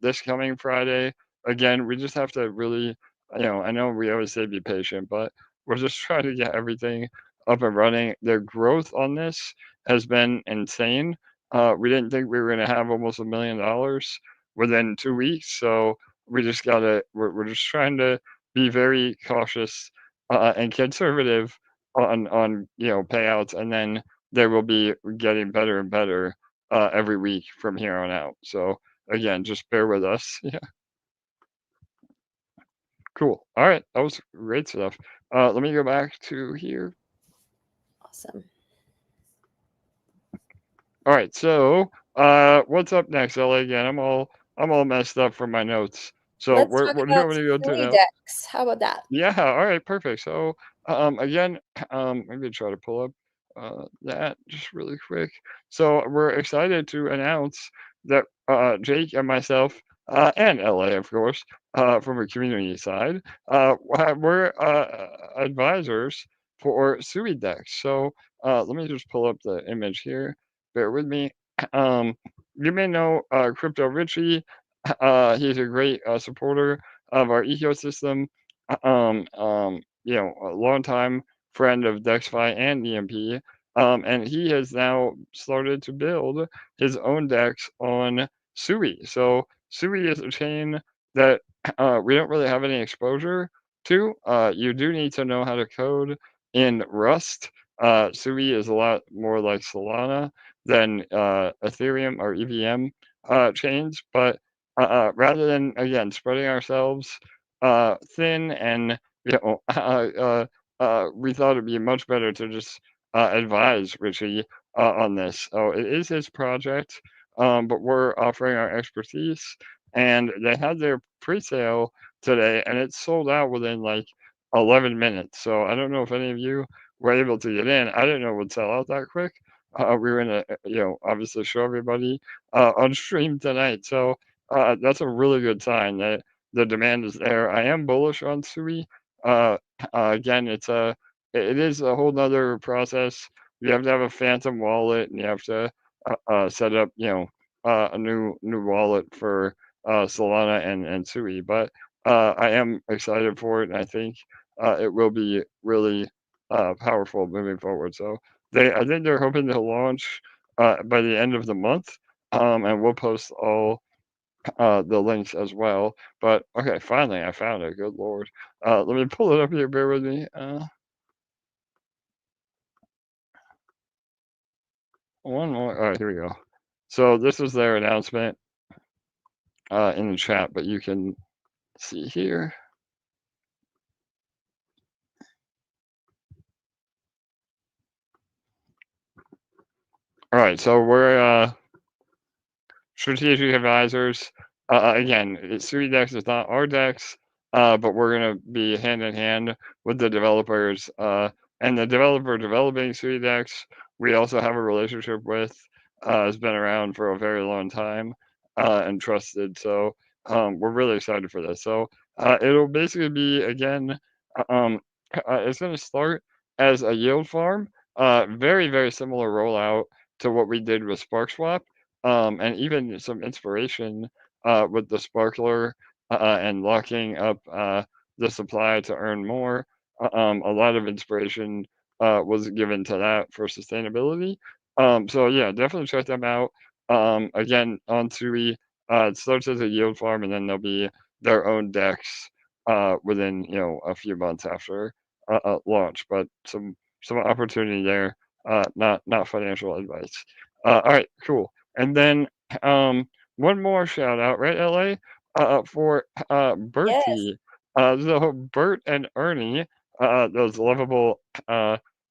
this coming Friday. Again, we just have to really, I know we always say be patient, but we're just trying to get everything up and running. The growth on this has been insane. We didn't think we were going to have almost $1 million within 2 weeks. So we're just trying to be very cautious and conservative on payouts, and then they will be getting better and better every week from here on out. So again, just bear with us. Yeah. Cool. All right, that was great stuff. Let me go back to here. Awesome. All right, so what's up next, LA? Again, I'm all messed up from my notes. So Let's what talk do you about want me to go to now? SuiDeX. How about that? Yeah, all right, perfect. So again, maybe try to pull up that just really quick. So we're excited to announce that Jake and myself and LA, of course, from a community side, we're advisors for SuiDeX. So let me just pull up the image here. Bear with me. You may know Crypto Richie. He's a great supporter of our ecosystem. A longtime friend of DexFi and EMP. And he has now started to build his own DEX on Sui. So Sui is a chain that we don't really have any exposure to. You do need to know how to code in Rust. Sui is a lot more like Solana than Ethereum or EVM chains, but rather than again spreading ourselves thin and we thought it'd be much better to just advise Richie on this. So it is his project, but we're offering our expertise, and they had their pre-sale today, and it sold out within like 11 minutes. So I don't know if any of you were able to get in. I didn't know it would sell out that quick. We were going to, obviously show everybody on stream tonight. So that's a really good sign that the demand is there. I am bullish on Sui. Again, it is a whole nother process. You have to have a phantom wallet, and you have to set up, a new wallet for Solana and Sui. But I am excited for it, and I think it will be really powerful moving forward. So I think they're hoping to launch by the end of the month, and we'll post all the links as well. But okay, finally I found it. Good Lord. Let me pull it up here. Bear with me. One more. All right, here we go. So this is their announcement in the chat, but you can see here. All right, so we're strategic advisors. Again, SuiDeX is not our DEX, but we're going to be hand in hand with the developers. And the developer developing SuiDeX, we also have a relationship with, has been around for a very long time and trusted. So we're really excited for this. So it'll basically be, again, it's going to start as a yield farm, very, very similar rollout to what we did with SparkSwap. And even some inspiration with the sparkler and locking up the supply to earn more. A lot of inspiration was given to that for sustainability. So yeah, definitely check them out. Again, on Sui, it starts as a yield farm, and then there'll be their own DEX within a few months after launch. But some opportunity there. Not financial advice. All right, cool. And then one more shout out, right, LA, for Yes. Bertie. So Bert and Ernie, those lovable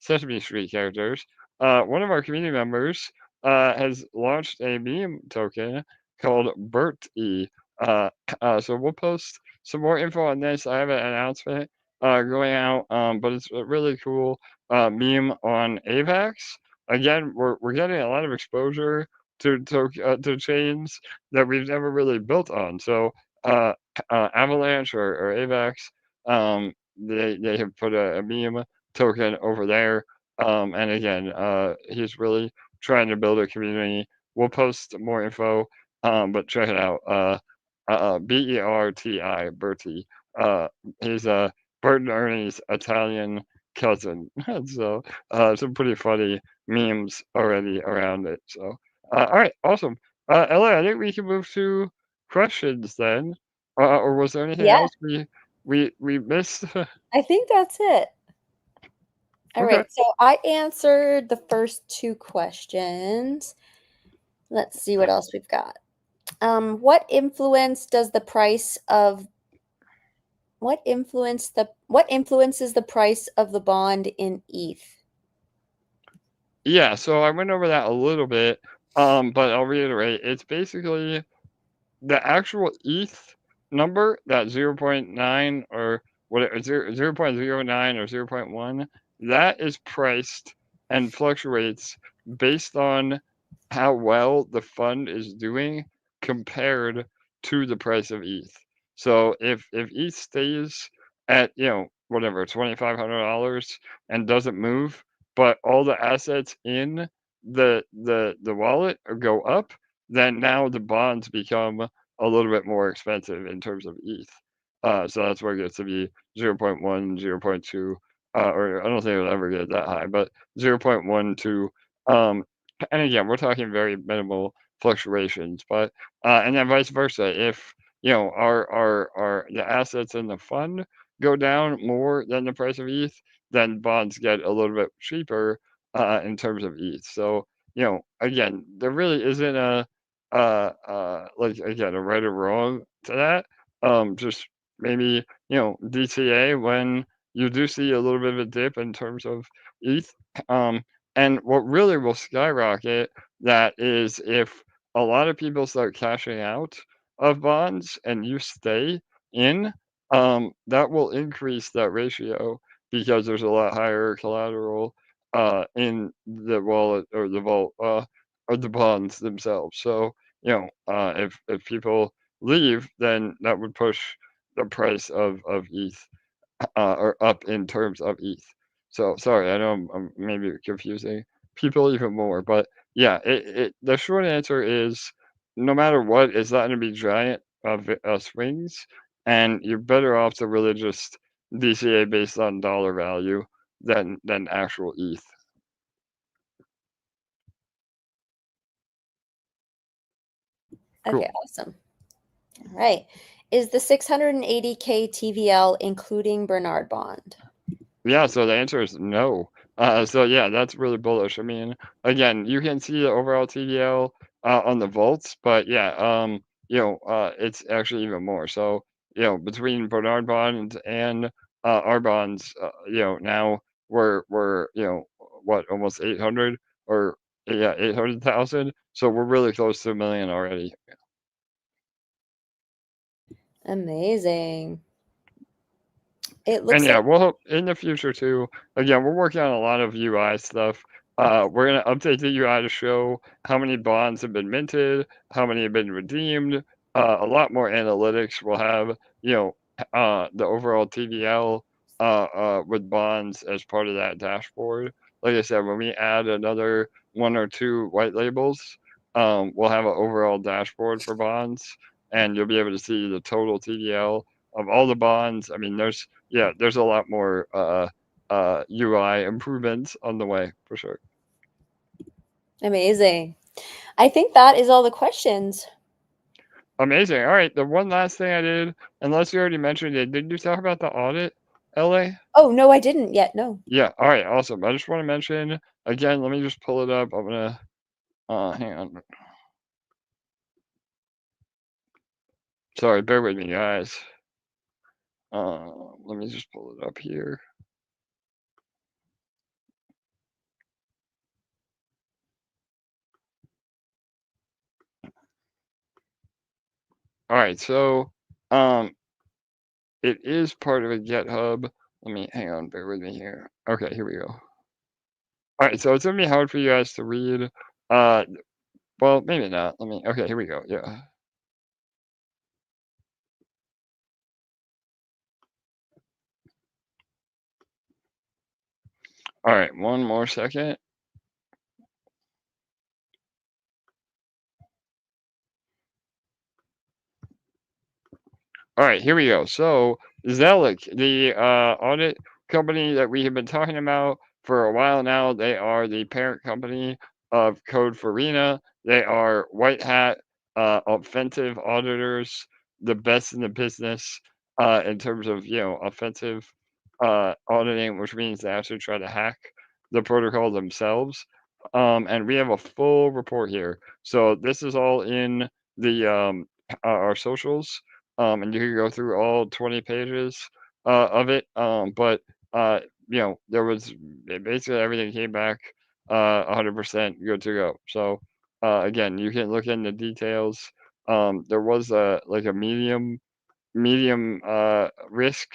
Sesame Street characters. One of our community members has launched a meme token called Bertie. So we'll post some more info on this. I have an announcement going out, but it's a really cool meme on AVAX. Again, we're getting a lot of exposure to chains that we've never really built on. So Avalanche or AVAX, they have put a meme token over there. And again, he's really trying to build a community. We'll post more info, but check it out. Berti, Bertie. He's Bert and Ernie's Italian cousin. So some pretty funny memes already around it. So all right, awesome. LA, I think we can move to questions then, or was there anything Yeah, else we missed? I think that's it. All Okay. right, so I answered the first two questions. Let's see what else we've got. What influences the price of the bond in ETH? Yeah, so I went over that a little bit, but I'll reiterate. It's basically the actual ETH number, that 0.9 or whatever, 0.09 or 0.1, that is priced and fluctuates based on how well the fund is doing compared to the price of ETH. So if ETH stays at, whatever, $2,500 and doesn't move, but all the assets in the wallet go up, then now the bonds become a little bit more expensive in terms of ETH. So that's where it gets to be 0.1, 0.2, or I don't think it'll ever get that high, but 0.12. And again, we're talking very minimal fluctuations, but and then vice versa. If our the assets in the fund go down more than the price of ETH, then bonds get a little bit cheaper in terms of ETH. So again, there really isn't a like again a right or wrong to that. Just maybe DTA when you do see a little bit of a dip in terms of ETH. And what really will skyrocket that is if a lot of people start cashing out of bonds and you stay in, that will increase that ratio because there's a lot higher collateral in the wallet or the vault or the bonds themselves. So if people leave, then that would push the price of ETH or up in terms of ETH. So sorry, I know I'm maybe confusing people even more, but yeah, the short answer is no matter what, it's not going to be giant swings, and you're better off to really just DCA based on dollar value than actual ETH. Cool. Okay, awesome. All right. Is the 680K TVL including Bernard Bond? Yeah, so the answer is no. So yeah, that's really bullish. I mean, again, you can see the overall TVL on the volts, but yeah, it's actually even more. So between Bernard bonds and our bonds, now we're what almost 800 or yeah 800,000. So we're really close to 1 million already. Amazing. It And looks yeah, like we'll hope in the future too. Again, we're working on a lot of UI stuff. We're gonna update the UI to show how many bonds have been minted, how many have been redeemed. A lot more analytics. We'll have the overall TVL with bonds as part of that dashboard. Like I said, when we add another 1 or 2 white labels, we'll have an overall dashboard for bonds, and you'll be able to see the total TVL of all the bonds. I mean, there's a lot more UI improvements on the way for sure. amazing. I think that is all the questions. Amazing. All right, the one last thing I did, unless you already mentioned it, did you talk about the audit, LA? Oh, no, I didn't yet. No. Yeah. All right. Awesome. I just want to mention again. Let me just pull it up. I'm gonna hang on. Sorry, bear with me, guys. Let me just pull it up here. All right. So, it is part of a GitHub. Let me hang on. Bear with me here. Okay. Here we go. All right. So it's gonna be hard for you guys to read. Well, maybe not. Okay. Here we go. Yeah. All right. One more second. All right, here we go. So Zellic, the audit company that we have been talking about for a while now, they are the parent company of Code for Arena. They are white hat offensive auditors, the best in the business in terms of offensive auditing, which means they actually try to hack the protocol themselves. And we have a full report here. So this is all in the our socials, and you can go through all 20 pages of it. But there was basically everything came back 100% good to go. So again, you can look in the details. There was a medium risk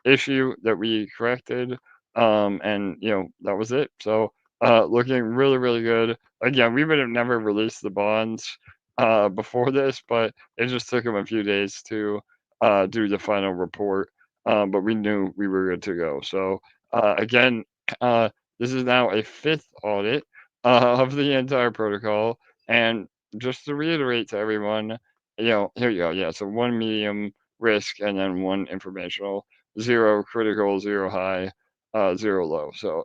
issue that we corrected, and that was it. So looking really good. Again, we would have never released the bonds before this, but it just took them a few days to do the final report. But we knew we were good to go. So again, this is now a 5th audit of the entire protocol. And just to reiterate to everyone, here you go. Yeah, so 1 medium risk and then 1 informational, 0 critical, 0 high, 0 low. So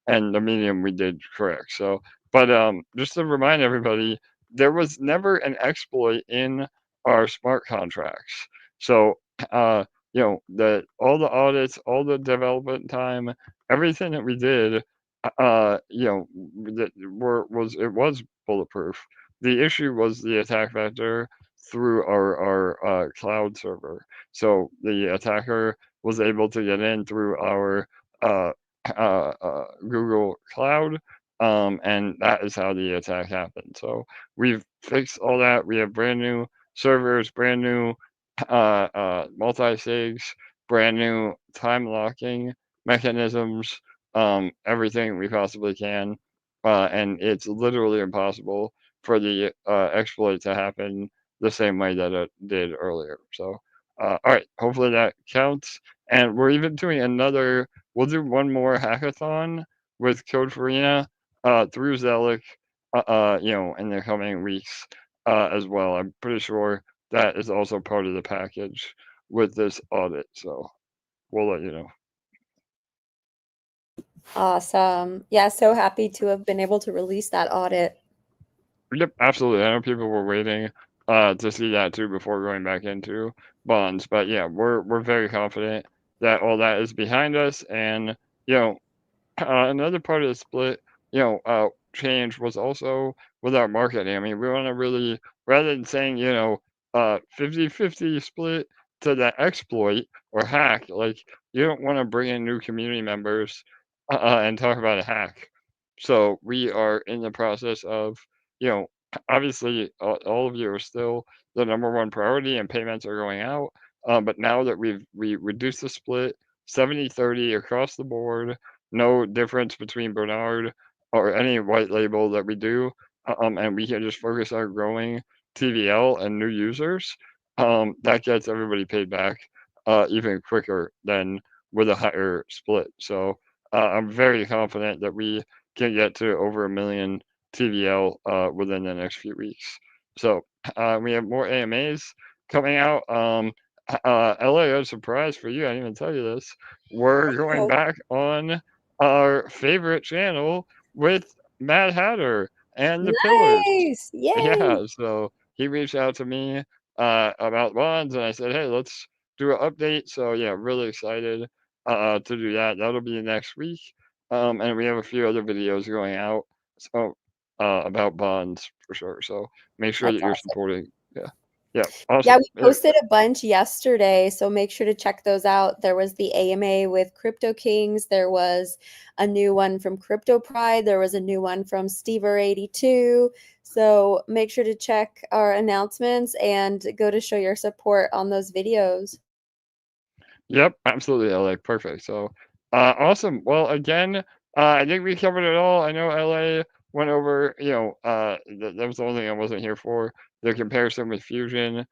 and the medium we did correct. So but just to remind everybody, there was never an exploit in our smart contracts. So all the audits, all the development time, everything that we did, that was bulletproof. The issue was the attack vector through our cloud server. So the attacker was able to get in through our Google Cloud, and that is how the attack happened. So we've fixed all that. We have brand new servers, brand new multi-sigs, brand new time locking mechanisms, everything we possibly can. And it's literally impossible for the exploit to happen the same way that it did earlier. So, all right, hopefully that counts. And we're even doing we'll do one more hackathon with Code Farina through Zellic, in the coming weeks as well. I'm pretty sure that is also part of the package with this audit. So we'll let you know. Awesome. Yeah, so happy to have been able to release that audit. Yep, absolutely. I know people were waiting to see that too before going back into bonds. But yeah, we're very confident that all that is behind us. And another part of the split, change was also with our marketing. I mean, we want to really, rather than saying 50-50 split to the exploit or hack, like you don't want to bring in new community members and talk about a hack. So we are in the process of, obviously all of you are still the #1 priority and payments are going out. But now that we reduced the split 70-30 across the board, no difference between Bernard or any white label that we do, and we can just focus on growing TVL and new users, that gets everybody paid back even quicker than with a higher split. So I'm very confident that we can get to over 1 million TVL within the next few weeks. So we have more AMAs coming out. LA, a surprise for you. I didn't even tell you this. We're going back on our favorite channel with Mad Hatter and the Pillars. Nice. Yay. Yeah, so he reached out to me about bonds, and I said, hey, let's do an update. So yeah, really excited to do that. That'll be next week. And we have a few other videos going out about bonds for sure. So make sure That's that you're awesome. supporting. Yeah, awesome. Yeah, we posted a bunch yesterday, so make sure to check those out. There was the AMA with Crypto Kings. There was a new one from Crypto Pride. There was a new one from Stever82. So make sure to check our announcements and go to show your support on those videos. Yep, absolutely, LA. Perfect. So awesome. Well, again, I think we covered it all. I know LA went over, that was the only thing I wasn't here for, the comparison with Fusion.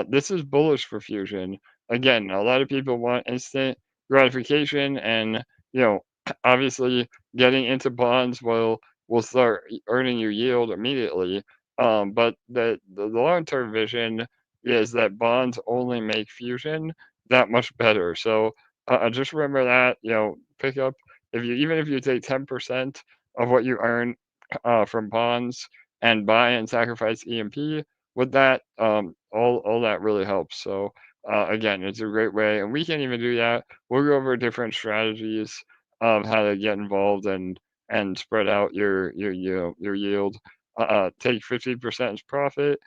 This is bullish for Fusion. Again, a lot of people want instant gratification, and obviously getting into bonds will start earning you yield immediately. But the long-term vision is that bonds only make Fusion that much better. So just remember that, pick up, even if you take 10% of what you earn from bonds and buy and sacrifice EMP, with that, all that really helps. So again, it's a great way, and we can even do that. We'll go over different strategies of how to get involved and spread out your yield. Take 50% as profit,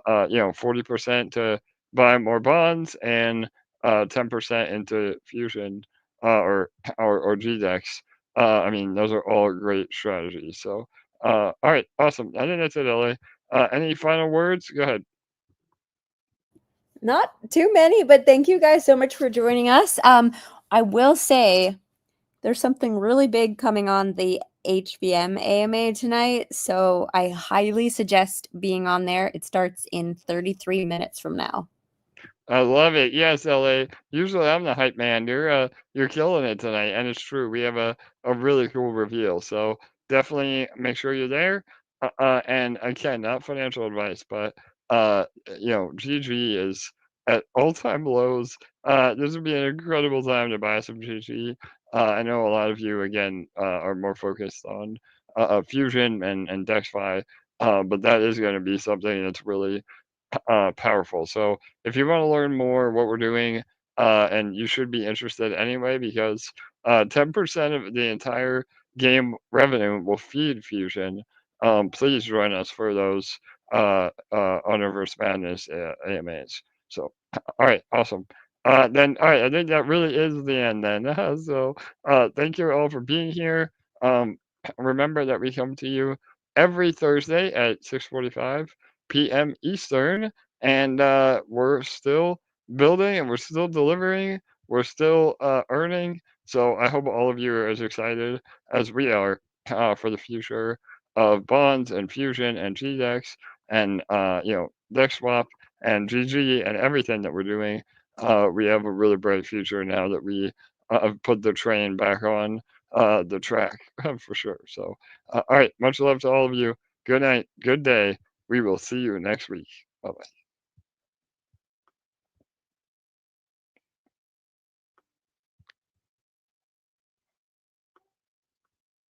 40% to buy more bonds, and 10% into Fusion or GDEX. I mean, those are all great strategies. So, all right, awesome. I think that's it, LA. Any final words? Go ahead. Not too many, but thank you guys so much for joining us. I will say there's something really big coming on the HVM AMA tonight, so I highly suggest being on there. It starts in 33 minutes from now. I love it. Yes, LA. Usually I'm the hype man. You're killing it tonight, and it's true. We have a really cool reveal. So definitely make sure you're there. And again, not financial advice, but GG is at all-time lows. This would be an incredible time to buy some GG. I know a lot of you again are more focused on Fusion and DexFi, but that is going to be something that's really powerful. So if you want to learn more what we're doing, and you should be interested anyway, because 10% of the entire game revenue will feed Fusion. Please join us for those Universe Madness AMAs. So, all right, awesome. Then, all right, I think that really is the end then. So, thank you all for being here. Remember that we come to you every Thursday at 6:45 p.m. Eastern, and we're still building and we're still delivering. We're still earning. So I hope all of you are as excited as we are for the future of bonds and Fusion and GDEX and DexSwap and GG and everything that we're doing. We have a really bright future now that we have put the train back on the track for sure. So, all right, much love to all of you. Good night, good day. We will see you next week. Bye bye.